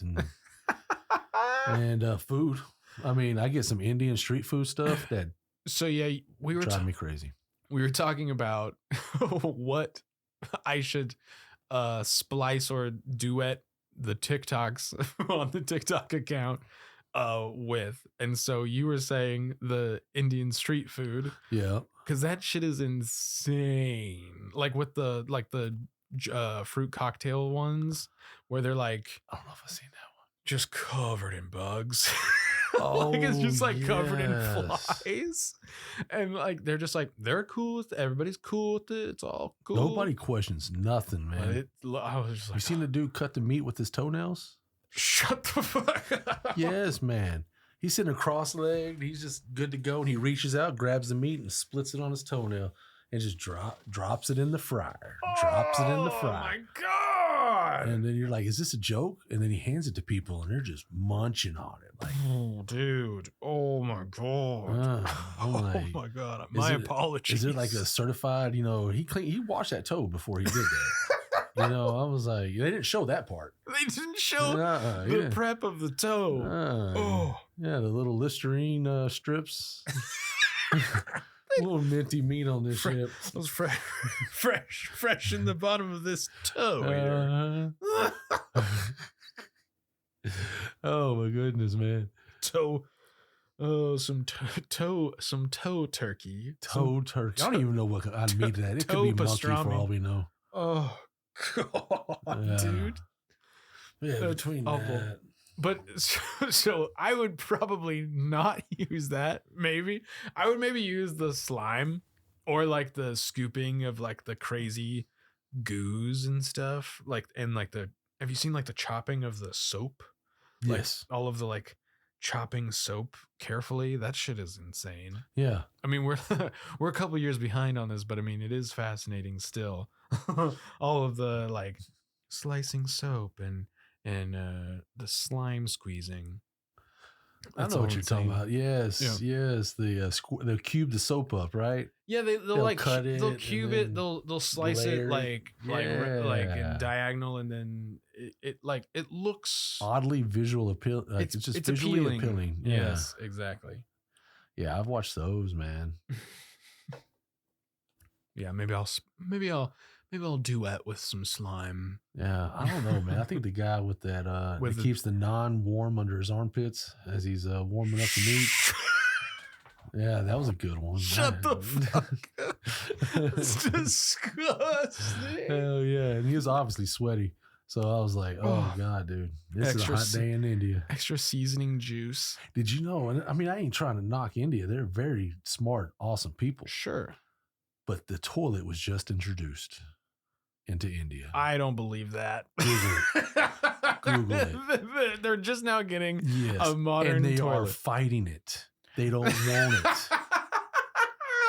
Speaker 1: and food. I mean, I get some Indian street food stuff that.
Speaker 2: So yeah, we were
Speaker 1: driving me crazy.
Speaker 2: We were talking about what I should splice or duet the TikToks on the TikTok account with, and so you were saying the Indian street food.
Speaker 1: Yeah,
Speaker 2: because that shit is insane. Like with the fruit cocktail ones, where they're like,
Speaker 1: I don't know if I've seen that one,
Speaker 2: just covered in bugs. Like it's just like covered in flies, and like they're just like, they're cool with it. Everybody's cool with it. It's all cool.
Speaker 1: Nobody questions nothing, man.
Speaker 2: I was just like,
Speaker 1: you seen the dude cut the meat with his toenails?
Speaker 2: Shut the fuck up.
Speaker 1: Yes, man. He's sitting cross-legged. He's just good to go, and he reaches out, grabs the meat, and splits it on his toenail, and just drops it in the fryer. Drops it in the fryer. Oh my
Speaker 2: god!
Speaker 1: And then you're like, "Is this a joke?" And then he hands it to people, and they're just munching on it. Like,
Speaker 2: oh, dude! Oh my god! Oh my god! My apologies.
Speaker 1: Is it like a certified? You know, he washed that toe before he did that. You know, I was like, they didn't show that part.
Speaker 2: They didn't show the prep of the toe.
Speaker 1: Yeah, the little Listerine strips. A little minty meat on this shit.
Speaker 2: It was fresh in the bottom of this toe.
Speaker 1: Oh my goodness, man.
Speaker 2: Toe. Oh, some toe turkey.
Speaker 1: Toe turkey. I don't even know what kind of meat that. It could be monkey for all we know.
Speaker 2: Oh god, dude.
Speaker 1: Yeah, between that.
Speaker 2: But so I would probably not use that. Maybe I would use the slime or like the scooping of like the crazy goos and stuff. Like, and like have you seen like the chopping of the soap?
Speaker 1: Yes.
Speaker 2: Like all of the like chopping soap carefully. That shit is insane.
Speaker 1: Yeah.
Speaker 2: I mean, we're a couple years behind on this, but I mean, it is fascinating still. All of the like slicing soap and the slime squeezing.
Speaker 1: I know what you're talking about. Yes, yes. They'll cube the soap up, right?
Speaker 2: Yeah, they'll like
Speaker 1: cut it.
Speaker 2: They'll cube it. They'll slice it like in diagonal, and then it looks
Speaker 1: oddly visual appeal. Like it's just visually appealing.
Speaker 2: Yes, exactly.
Speaker 1: Yeah, I've watched those, man.
Speaker 2: Yeah, maybe I'll duet with some slime.
Speaker 1: Yeah, I don't know, man. I think the guy with that keeps the non-warm under his armpits as he's warming up the meat. Yeah, that was a good one.
Speaker 2: Shut the fuck up. That's disgusting.
Speaker 1: Hell yeah. And he was obviously sweaty. So I was like, oh God, dude. This is a hot day in India.
Speaker 2: Extra seasoning juice.
Speaker 1: Did you know? And I mean, I ain't trying to knock India. They're very smart, awesome people.
Speaker 2: Sure.
Speaker 1: But the toilet was just introduced into India.
Speaker 2: I don't believe that.
Speaker 1: Google it. Google it.
Speaker 2: They're just now getting a modern
Speaker 1: and they
Speaker 2: toilet.
Speaker 1: are fighting it. They don't want it.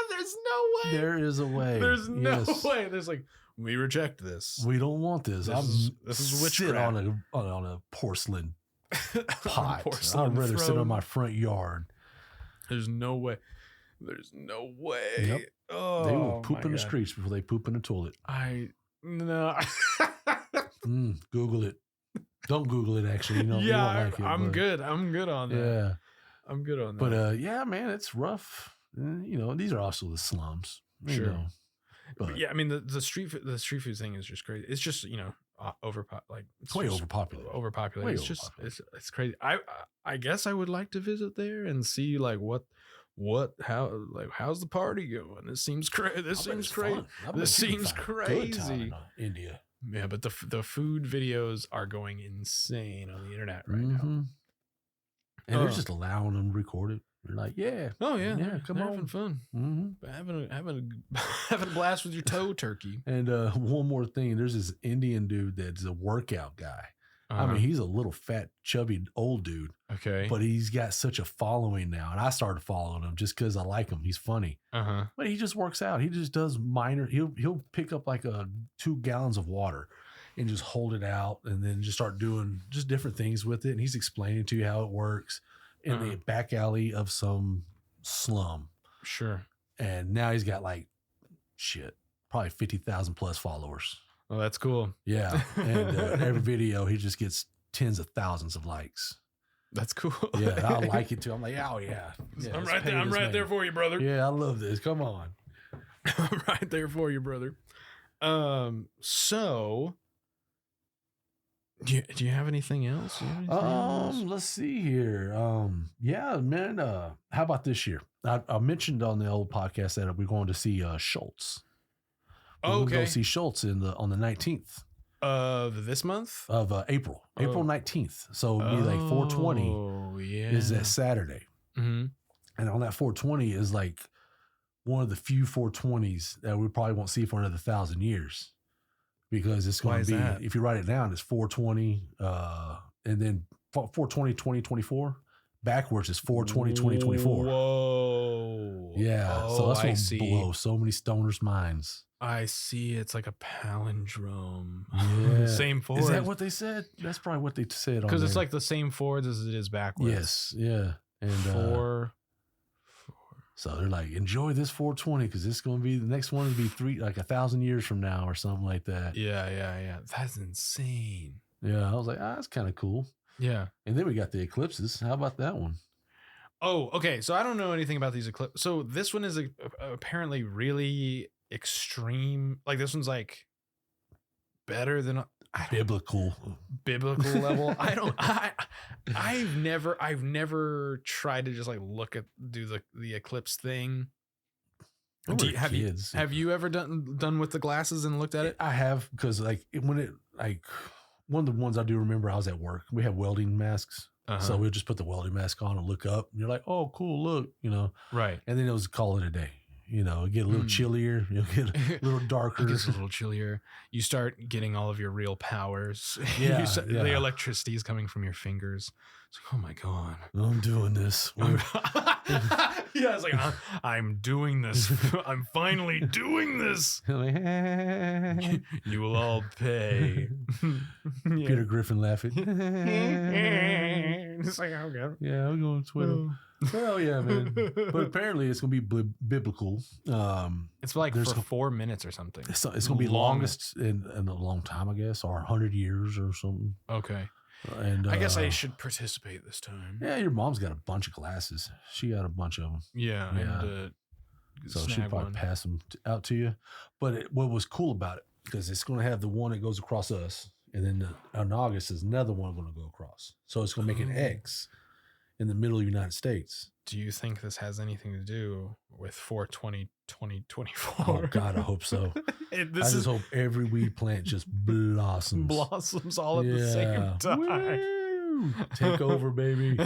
Speaker 2: There's no way.
Speaker 1: There is a way.
Speaker 2: There's no way. There's like, we reject this.
Speaker 1: We don't want this.
Speaker 2: This is witchcraft.
Speaker 1: Sit on a porcelain pot. I'd rather sit on my front yard.
Speaker 2: There's no way. There's no way.
Speaker 1: Yep.
Speaker 2: Oh,
Speaker 1: they will poop in the streets before they poop in the toilet.
Speaker 2: No.
Speaker 1: Google it. Don't Google it, actually. You don't like it,
Speaker 2: I'm good. I'm good on that.
Speaker 1: Yeah.
Speaker 2: I'm good on that.
Speaker 1: But yeah, man, it's rough. These are also the slums.
Speaker 2: Sure. But yeah, I mean the street food thing is just crazy. It's just, it's
Speaker 1: way overpopulated.
Speaker 2: Overpopulated. It's crazy. I guess I would like to visit there and see how's the party going? This seems crazy. This seems crazy. This seems crazy.
Speaker 1: India.
Speaker 2: Yeah, but the food videos are going insane on the internet right now.
Speaker 1: And they're just allowing them to record it. They're like,
Speaker 2: come on, having fun, having a blast with your toe turkey.
Speaker 1: And one more thing, there's this Indian dude that's a workout guy. I mean, he's a little fat, chubby old dude.
Speaker 2: Okay,
Speaker 1: but he's got such a following now, and I started following him just because I like him. He's funny. But he just works out. He just does minor. He'll pick up like 2 gallons of water and just hold it out, and then just start doing just different things with it. And he's explaining to you how it works in the back alley of some slum.
Speaker 2: Sure.
Speaker 1: And now he's got probably 50,000 plus followers.
Speaker 2: Oh, that's cool.
Speaker 1: Yeah. And every video, he just gets tens of thousands of likes.
Speaker 2: That's cool.
Speaker 1: Yeah. I like it too. I'm like, oh yeah.
Speaker 2: I'm right there. I'm right there for you, brother.
Speaker 1: Yeah. I love this. Come on.
Speaker 2: I'm right there for you, brother. So do you have anything else?
Speaker 1: Let's see here. Yeah, man. How about this year? I mentioned on the old podcast that we're going to see Schultz. We'll go see Schultz on the 19th
Speaker 2: of this month
Speaker 1: of April 19th. So it'll be like 420.
Speaker 2: Oh yeah,
Speaker 1: is that Saturday? And on that 420 is like one of the few 420s that we probably won't see for another 1,000 years, because it's going to be that? If you write it down, it's 420, and then 420 2024 backwards is 420 2024.
Speaker 2: Whoa,
Speaker 1: yeah. So that's going to blow so many stoners' minds.
Speaker 2: I see. It's like a palindrome.
Speaker 1: Yeah.
Speaker 2: Same forwards.
Speaker 1: Is that what they said? That's probably what they said.
Speaker 2: Because it's like the same forwards as it is backwards.
Speaker 1: Yes. Yeah. And
Speaker 2: 4.
Speaker 1: So they're like, enjoy this 420 because it's going to be the next one to be 1,000 years from now or something like that.
Speaker 2: Yeah. That's insane.
Speaker 1: Yeah. I was like, that's kind of cool.
Speaker 2: Yeah.
Speaker 1: And then we got the eclipses. How about that one?
Speaker 2: Oh, okay. So I don't know anything about these eclipses. So this one is apparently really extreme. Like this one's like better than
Speaker 1: biblical
Speaker 2: level. I've never tried to just like do the eclipse thing. Have you ever done with the glasses and looked at it?
Speaker 1: I have, because one of the ones I do remember, I was at work. We have welding masks. So we'll just put the welding mask on and look up, and you're like, oh, cool, look,
Speaker 2: Right.
Speaker 1: And then it was call it a day. It get a little chillier. You'll get a little darker.
Speaker 2: It gets a little chillier. You start getting all of your real powers.
Speaker 1: Yeah,
Speaker 2: The electricity is coming from your fingers. It's like, oh my God.
Speaker 1: I'm doing this.
Speaker 2: Yeah. Yeah, it's like I'm doing this. I'm finally doing this. You will all pay.
Speaker 1: Peter Griffin laughing.
Speaker 2: It's like, okay.
Speaker 1: Yeah, I'm going to Twitter. Well, yeah, man. But apparently it's going to be biblical.
Speaker 2: It's like for 4 minutes or something.
Speaker 1: It's going to be longest in a long time, I guess, or 100 years or something.
Speaker 2: Okay.
Speaker 1: And
Speaker 2: I guess I should participate this time.
Speaker 1: Yeah, your mom's got a bunch of glasses. She got a bunch of them.
Speaker 2: Yeah. And,
Speaker 1: so she'll probably pass them out to you. But what was cool about it, because it's going to have the one that goes across us, and then in August is another one going to go across. So it's going to make an X in the middle of the United States.
Speaker 2: Do you think this has anything to do with 4/20/2024?
Speaker 1: Oh God, I hope so. I just hope every weed plant just blossoms
Speaker 2: all at the same time.
Speaker 1: Woo! Take over, baby.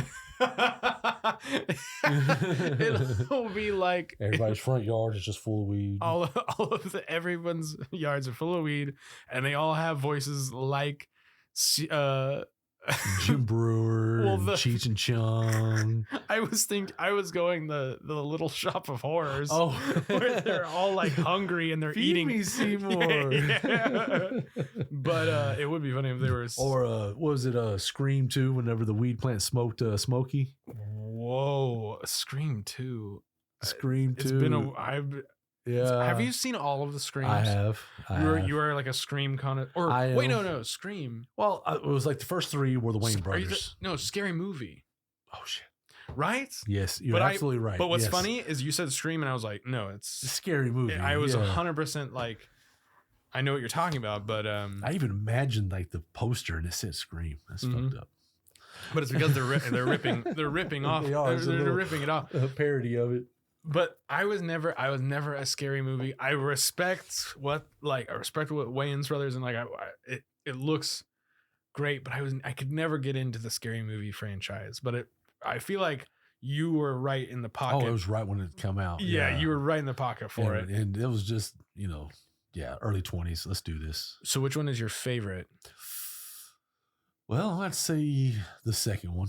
Speaker 2: It'll be like
Speaker 1: everybody's front yard is just full of weed.
Speaker 2: Everyone's yards are full of weed, and they all have voices like
Speaker 1: Jim Brewer, Cheech and Chong.
Speaker 2: I was going the Little Shop of Horrors.
Speaker 1: Oh,
Speaker 2: where they're all like hungry and they're
Speaker 1: Feed
Speaker 2: eating.
Speaker 1: Me Seymour.
Speaker 2: Yeah. But it would be funny if there was.
Speaker 1: Or what was it? Scream 2. Whenever the weed plant smoked Smokey.
Speaker 2: Whoa, Scream 2.
Speaker 1: Scream 2.
Speaker 2: It's been
Speaker 1: Yeah.
Speaker 2: Have you seen all of the Screams?
Speaker 1: I have.
Speaker 2: You are like a Scream or wait, no, Scream.
Speaker 1: Well, it was like the first 3 were the Wayne brothers.
Speaker 2: No, Scary Movie.
Speaker 1: Oh shit.
Speaker 2: Right?
Speaker 1: Yes, you're absolutely right.
Speaker 2: But what's funny is you said Scream, and I was like, no, it's
Speaker 1: a Scary Movie.
Speaker 2: I was 100% like, I know what you're talking about, but
Speaker 1: I even imagined like the poster and it said Scream. That's fucked up.
Speaker 2: But it's because they're ripping off. They're ripping it off.
Speaker 1: A parody of it.
Speaker 2: But I was never a Scary Movie. I respect what Wayans brothers, and like it looks great, but I could never get into the Scary Movie franchise. But I feel like you were right in the pocket.
Speaker 1: Oh, it was right when it come out.
Speaker 2: Yeah, you were right in the pocket for it.
Speaker 1: And it was just, early 20s. Let's do this.
Speaker 2: So which one is your favorite?
Speaker 1: Well, let's say the second one.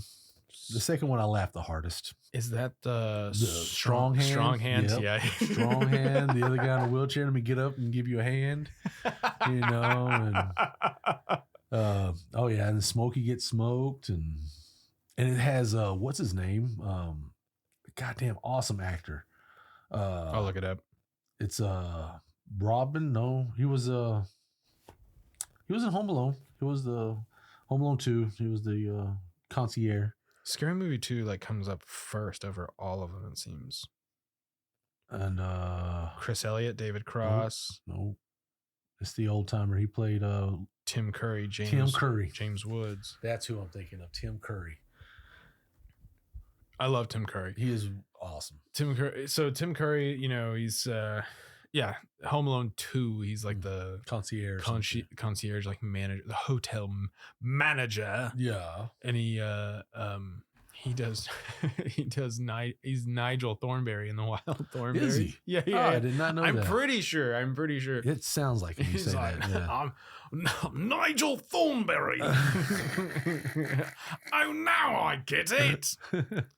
Speaker 1: The second one I laughed the hardest.
Speaker 2: Is that the
Speaker 1: strong hand?
Speaker 2: Strong hand,
Speaker 1: yep.
Speaker 2: Yeah.
Speaker 1: Strong hand. The other guy in a wheelchair, let me get up and give you a hand. And and Smokey gets smoked, and it has what's his name? Goddamn awesome actor.
Speaker 2: I'll look it up.
Speaker 1: It's Robin. No, he was in Home Alone. He was the Home Alone 2. He was the concierge.
Speaker 2: Scary Movie 2 like comes up first over all of them, it seems.
Speaker 1: And
Speaker 2: Chris Elliott, David Cross.
Speaker 1: Nope. It's the old timer. He played
Speaker 2: Tim Curry, James Woods.
Speaker 1: That's who I'm thinking of. Tim Curry.
Speaker 2: I love Tim Curry.
Speaker 1: He is awesome.
Speaker 2: Tim Curry. So Tim Curry, he's Home Alone 2. He's like the concierge, like manager, the hotel manager.
Speaker 1: Yeah,
Speaker 2: and he does he's Nigel Thornberry in the Wild Thornberry.
Speaker 1: Is he?
Speaker 2: Yeah.
Speaker 1: I did not know that.
Speaker 2: I'm pretty sure.
Speaker 1: It sounds like you say
Speaker 2: like,
Speaker 1: that. Yeah.
Speaker 2: I'm Nigel Thornberry. Oh, now I get it.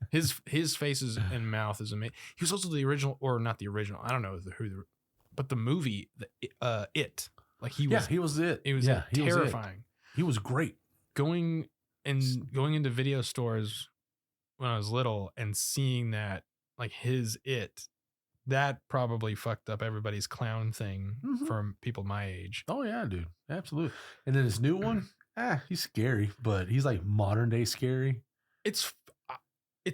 Speaker 2: His faces and mouth is amazing. He was also the original, or not the original. I don't know but the movie, It. Like he was.
Speaker 1: Yeah, he was it.
Speaker 2: It was terrifying.
Speaker 1: He was great.
Speaker 2: Going into video stores when I was little and seeing that, like his It, that probably fucked up everybody's clown thing for people my age.
Speaker 1: Oh yeah, dude, absolutely. And then his new one, he's scary, but he's like modern day scary.
Speaker 2: It's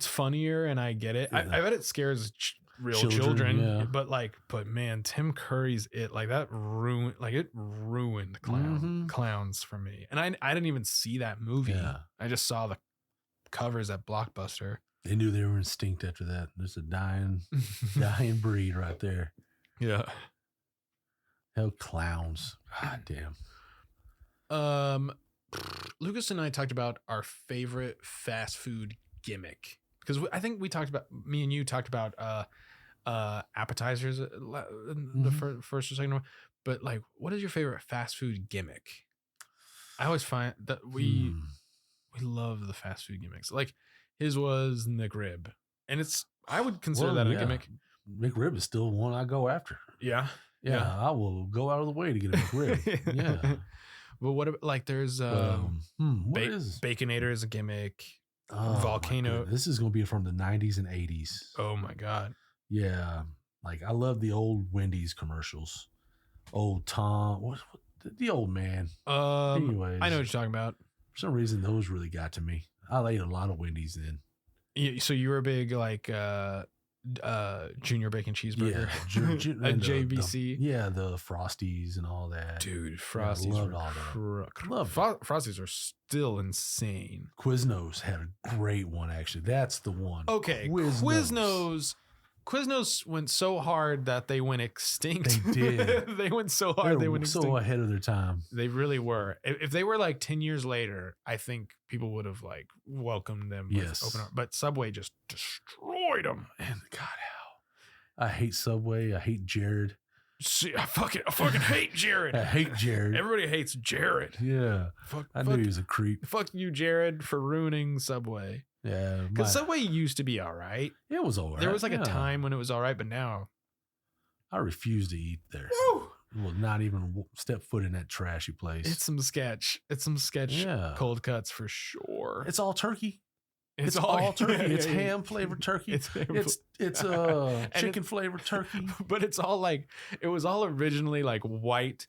Speaker 2: funnier, and I get it.
Speaker 1: Yeah.
Speaker 2: I bet it scares real children, but man, Tim Curry's It, like that ruined clowns for me. And I didn't even see that movie.
Speaker 1: Yeah.
Speaker 2: I just saw the covers at Blockbuster.
Speaker 1: They knew they were extinct after that. There's a dying breed right there.
Speaker 2: Yeah.
Speaker 1: Hell, clowns. God damn.
Speaker 2: Lucas and I talked about our favorite fast food gimmick, because I think me and you talked about appetizers in the first or second one. But like, what is your favorite fast food gimmick? I always find that we love the fast food gimmicks. Like his was McRib, and I would consider
Speaker 1: Well,
Speaker 2: that a
Speaker 1: yeah.
Speaker 2: gimmick.
Speaker 1: McRib is still one I go after.
Speaker 2: Yeah.
Speaker 1: Yeah, I will go out of the way to get a McRib. Yeah.
Speaker 2: But what about, like, there's
Speaker 1: What is
Speaker 2: Baconator is a gimmick.
Speaker 1: oh,
Speaker 2: Volcano.
Speaker 1: This is going to be from the 90s and 80s.
Speaker 2: Oh my God.
Speaker 1: Yeah. Like, I love the old Wendy's commercials. Old Tom. What the old man. Anyways.
Speaker 2: I know what you're talking about.
Speaker 1: For some reason, those really got to me. I ate a lot of Wendy's then.
Speaker 2: So you were a big, like, junior bacon cheeseburger.
Speaker 1: Yeah.
Speaker 2: A JBC.
Speaker 1: The Frosties and all that.
Speaker 2: Dude, Frosties
Speaker 1: loved
Speaker 2: were
Speaker 1: all that. Loved
Speaker 2: Frosties are still insane.
Speaker 1: Quiznos had a great one, actually. That's the one.
Speaker 2: Okay, Quiznos went so hard that they went extinct.
Speaker 1: They did.
Speaker 2: They went so hard they went extinct.
Speaker 1: So ahead of their time.
Speaker 2: They really were. If they were like 10 years later, I think people would have like welcomed them with open arms. But Subway just destroyed them.
Speaker 1: And God, how I hate Subway. I hate Jared.
Speaker 2: See, I fucking hate Jared.
Speaker 1: I hate Jared.
Speaker 2: Everybody hates Jared.
Speaker 1: Yeah. I knew he was a creep.
Speaker 2: Fuck you, Jared, for ruining Subway.
Speaker 1: Yeah.
Speaker 2: Because Subway used to be all right.
Speaker 1: It was all right.
Speaker 2: There was like a time when it was all right, but now
Speaker 1: I refuse to eat there.
Speaker 2: Woo!
Speaker 1: Will not even step foot in that trashy place.
Speaker 2: It's some sketch. Cold cuts for sure.
Speaker 1: It's all turkey.
Speaker 2: It's
Speaker 1: all turkey. It's ham flavored turkey. It's chicken flavored turkey.
Speaker 2: But it's all like, it was all originally like white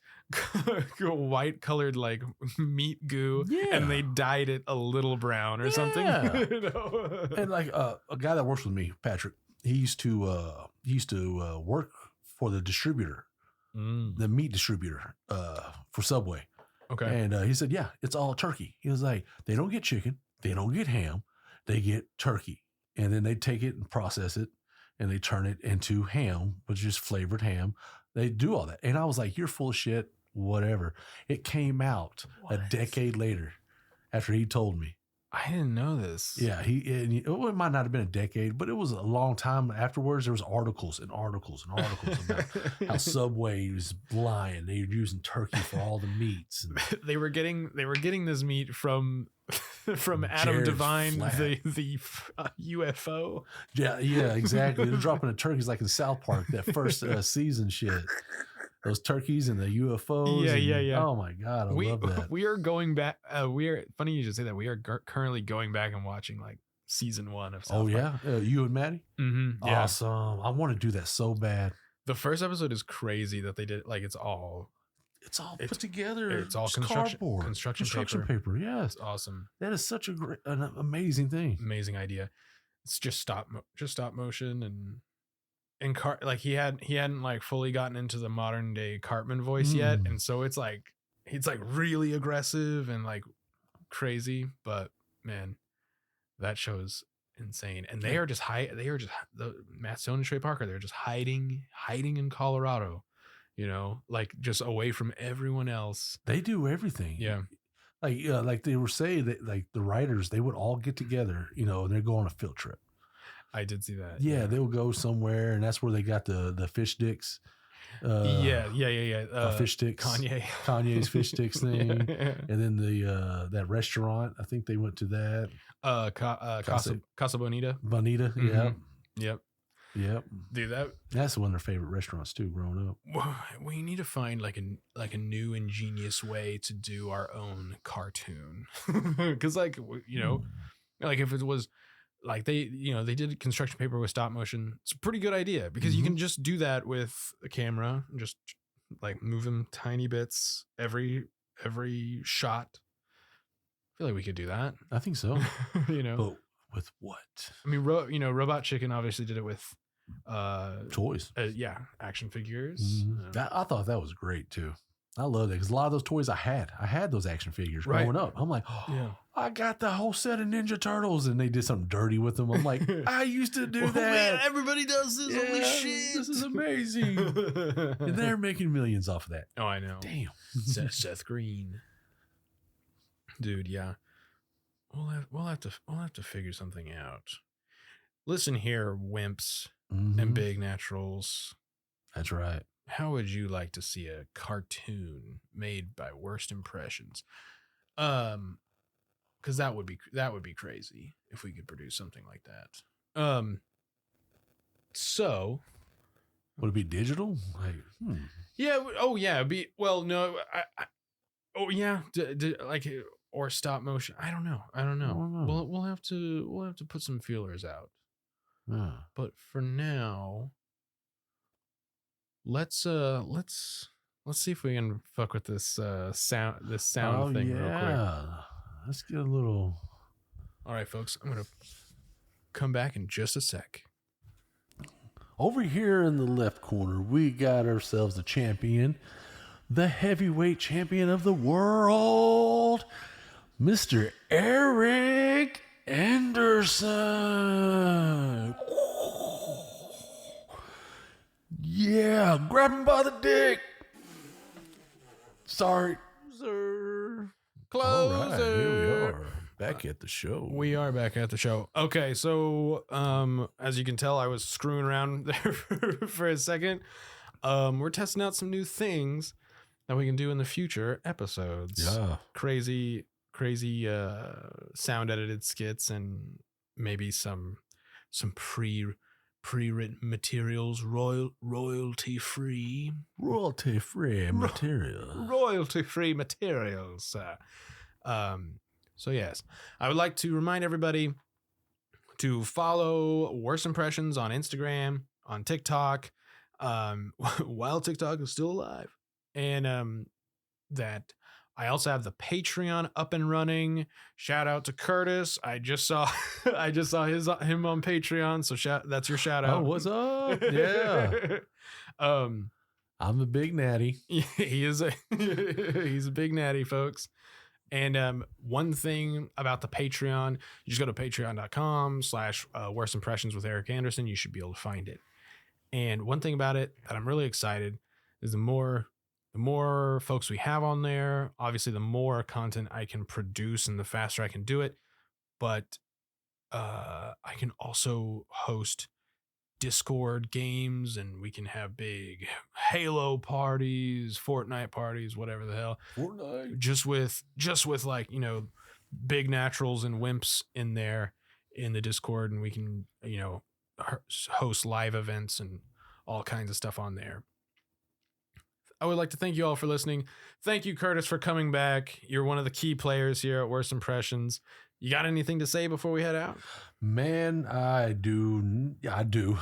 Speaker 2: colored like meat goo, and they dyed it a little brown or something. You know? And
Speaker 1: like a guy that works with me, Patrick, he used to work for the distributor, the meat distributor for Subway.
Speaker 2: Okay.
Speaker 1: And he said, yeah, it's all turkey. He was like, they don't get chicken, they don't get ham. They get turkey, and then they take it and process it, and they turn it into ham, which is flavored ham. They do all that. And I was like, you're full of shit, whatever. It came out a decade later after he told me.
Speaker 2: I didn't know this.
Speaker 1: Yeah, it might not have been a decade, but it was a long time afterwards. There was articles and articles and articles about how Subway was lying. They were using turkey for all the meats. And
Speaker 2: they were getting this meat from Adam
Speaker 1: Jared
Speaker 2: Devine,
Speaker 1: Flatt.
Speaker 2: the U.F.O.
Speaker 1: Yeah, exactly. They're dropping the turkeys like in South Park, that first season shit. Those turkeys and the U.F.Os.
Speaker 2: Yeah.
Speaker 1: Oh my God, I love that.
Speaker 2: We are going back. Funny you should say that. We are currently going back and watching like season 1 of South Park.
Speaker 1: You and Maddie?
Speaker 2: Mm-hmm. Yeah.
Speaker 1: Awesome. I want to do that so bad.
Speaker 2: The first episode is crazy that they did, like, it's all
Speaker 1: put together.
Speaker 2: It's all
Speaker 1: construction paper. Yes.
Speaker 2: It's awesome.
Speaker 1: That is such an amazing thing.
Speaker 2: Amazing idea. It's just stop motion and he hadn't like fully gotten into the modern day Cartman voice yet, and so it's like really aggressive and like crazy, but man, that show is insane. And they are just the Matt Stone and Trey Parker, they're just hiding in Colorado, you know, like just away from everyone else.
Speaker 1: They do everything.
Speaker 2: Yeah.
Speaker 1: Like they were saying that, like, the writers, they would all get together, you know, and they'd go on a field trip.
Speaker 2: I did see that.
Speaker 1: Yeah, they would go somewhere, and that's where they got the fish sticks.
Speaker 2: Yeah.
Speaker 1: Fish sticks. Kanye's fish sticks thing, and then that restaurant. I think they went to that.
Speaker 2: Casa Bonita.
Speaker 1: Bonita.
Speaker 2: Mm-hmm. Yep. Dude,
Speaker 1: that's one of their favorite restaurants too. Growing up,
Speaker 2: we need to find like a new ingenious way to do our own cartoon, because like, you know, like if it was. Like they did construction paper with stop motion. It's a pretty good idea because you can just do that with a camera and just like move them tiny bits every shot. I feel like we could do that.
Speaker 1: I think so.
Speaker 2: You know,
Speaker 1: but with what?
Speaker 2: I mean, Robot Chicken obviously did it with
Speaker 1: toys.
Speaker 2: Action figures.
Speaker 1: I thought that was great too. I love that because a lot of those toys I had those action figures growing up. I'm like, I got the whole set of Ninja Turtles, and they did something dirty with them. I'm like, I used to do that. Man,
Speaker 2: everybody does this. Holy shit,
Speaker 1: this is amazing. And they're making millions off of that.
Speaker 2: Oh, I know.
Speaker 1: Damn.
Speaker 2: Seth Green, dude. Yeah, we'll have to figure something out. Listen here, wimps and big naturals.
Speaker 1: That's right.
Speaker 2: How would you like to see a cartoon made by Worst Impressions? Because that would be crazy if we could produce something like that. So
Speaker 1: would it be digital? Like,
Speaker 2: yeah. Oh yeah. No. Oh yeah. Like or stop motion. I don't know.
Speaker 1: I don't know.
Speaker 2: We'll have to put some feelers out.
Speaker 1: Yeah.
Speaker 2: But for now, let's see if we can fuck with this sound thing real quick.
Speaker 1: Let's get a little.
Speaker 2: All right, folks. I'm gonna come back in just a sec.
Speaker 1: Over here in the left corner, we got ourselves a champion, the heavyweight champion of the world, Mr. Eric Anderson. Yeah, grab him by the dick. Sorry.
Speaker 2: Closer.
Speaker 1: All right, here we are. Back at the show.
Speaker 2: We are back at the show. Okay, so as you can tell, I was screwing around there for a second. We're testing out some new things that we can do in the future episodes.
Speaker 1: Yeah.
Speaker 2: Crazy sound edited skits and maybe some pre-written materials, royalty free material. Royalty free materials. So yes, I would like to remind everybody to follow Worst Impressions on Instagram, on TikTok, while TikTok is still alive, and that I also have the Patreon up and running. Shout out to Curtis. I just saw him on Patreon. So that's your shout out.
Speaker 1: Oh, what's up? Yeah. I'm a big natty.
Speaker 2: He is he's a big natty, folks. And one thing about the Patreon, you just go to patreon.com/worst impressions with Eric Anderson. You should be able to find it. And one thing about it that I'm really excited is the more folks we have on there, obviously the more content I can produce and the faster I can do it. But I can also host Discord games, and we can have big Halo parties, Fortnite parties, whatever the hell.
Speaker 1: Fortnite.
Speaker 2: Just with like, big naturals and wimps in there in the Discord, and we can, host live events and all kinds of stuff on there. I would like to thank you all for listening. Thank you, Curtis, for coming back. You're one of the key players here at Worst Impressions. You got anything to say before we head out?
Speaker 1: Man, I do. I do.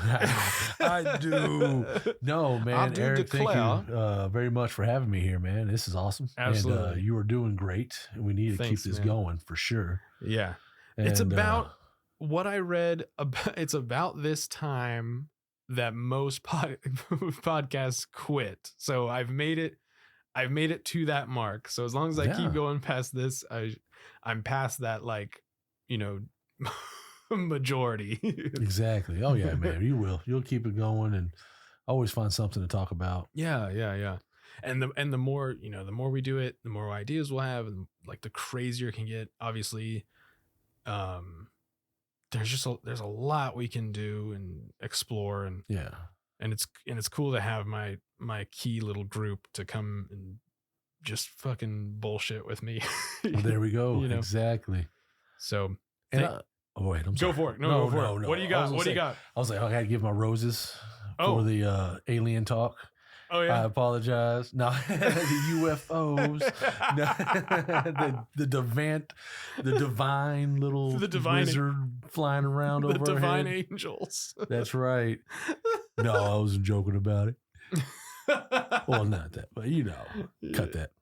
Speaker 1: No, man. Eric, thank you very much for having me here, man. This is awesome.
Speaker 2: Absolutely.
Speaker 1: And you are doing great. And we need to keep this going for sure.
Speaker 2: Yeah. It's about what I read. It's about this time that most podcasts quit. So I've made it to that mark. So as long as I keep going past this, I'm past that, majority.
Speaker 1: Exactly. Oh yeah, man. You'll keep it going and always find something to talk about.
Speaker 2: Yeah. And the more, the more we do it, the more ideas we'll have, and the crazier it can get. Obviously, there's a lot we can do and explore, and it's cool to have my key little group to come and just fucking bullshit with me.
Speaker 1: Well, there we go. Exactly.
Speaker 2: So
Speaker 1: I'm sorry.
Speaker 2: Go for it. No, go for it. What do you got? What do you got?
Speaker 1: I was like, I gotta give my roses for the alien talk.
Speaker 2: Oh yeah.
Speaker 1: I apologize. No, the U.F.Os, the divine little wizard flying around over
Speaker 2: the divine
Speaker 1: our head.
Speaker 2: Angels.
Speaker 1: That's right. No, I wasn't joking about it. Well, not that, but cut that.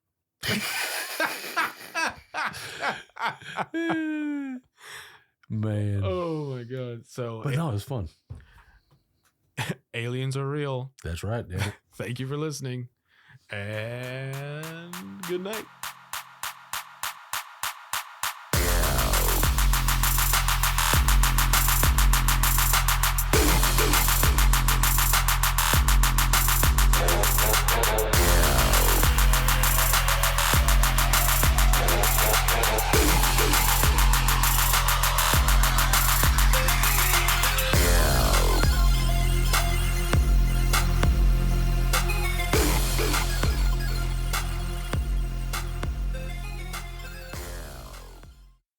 Speaker 1: Man.
Speaker 2: Oh my God. So,
Speaker 1: but no, it was fun.
Speaker 2: Aliens are real.
Speaker 1: That's right. Yeah.
Speaker 2: Thank you for listening, and good night.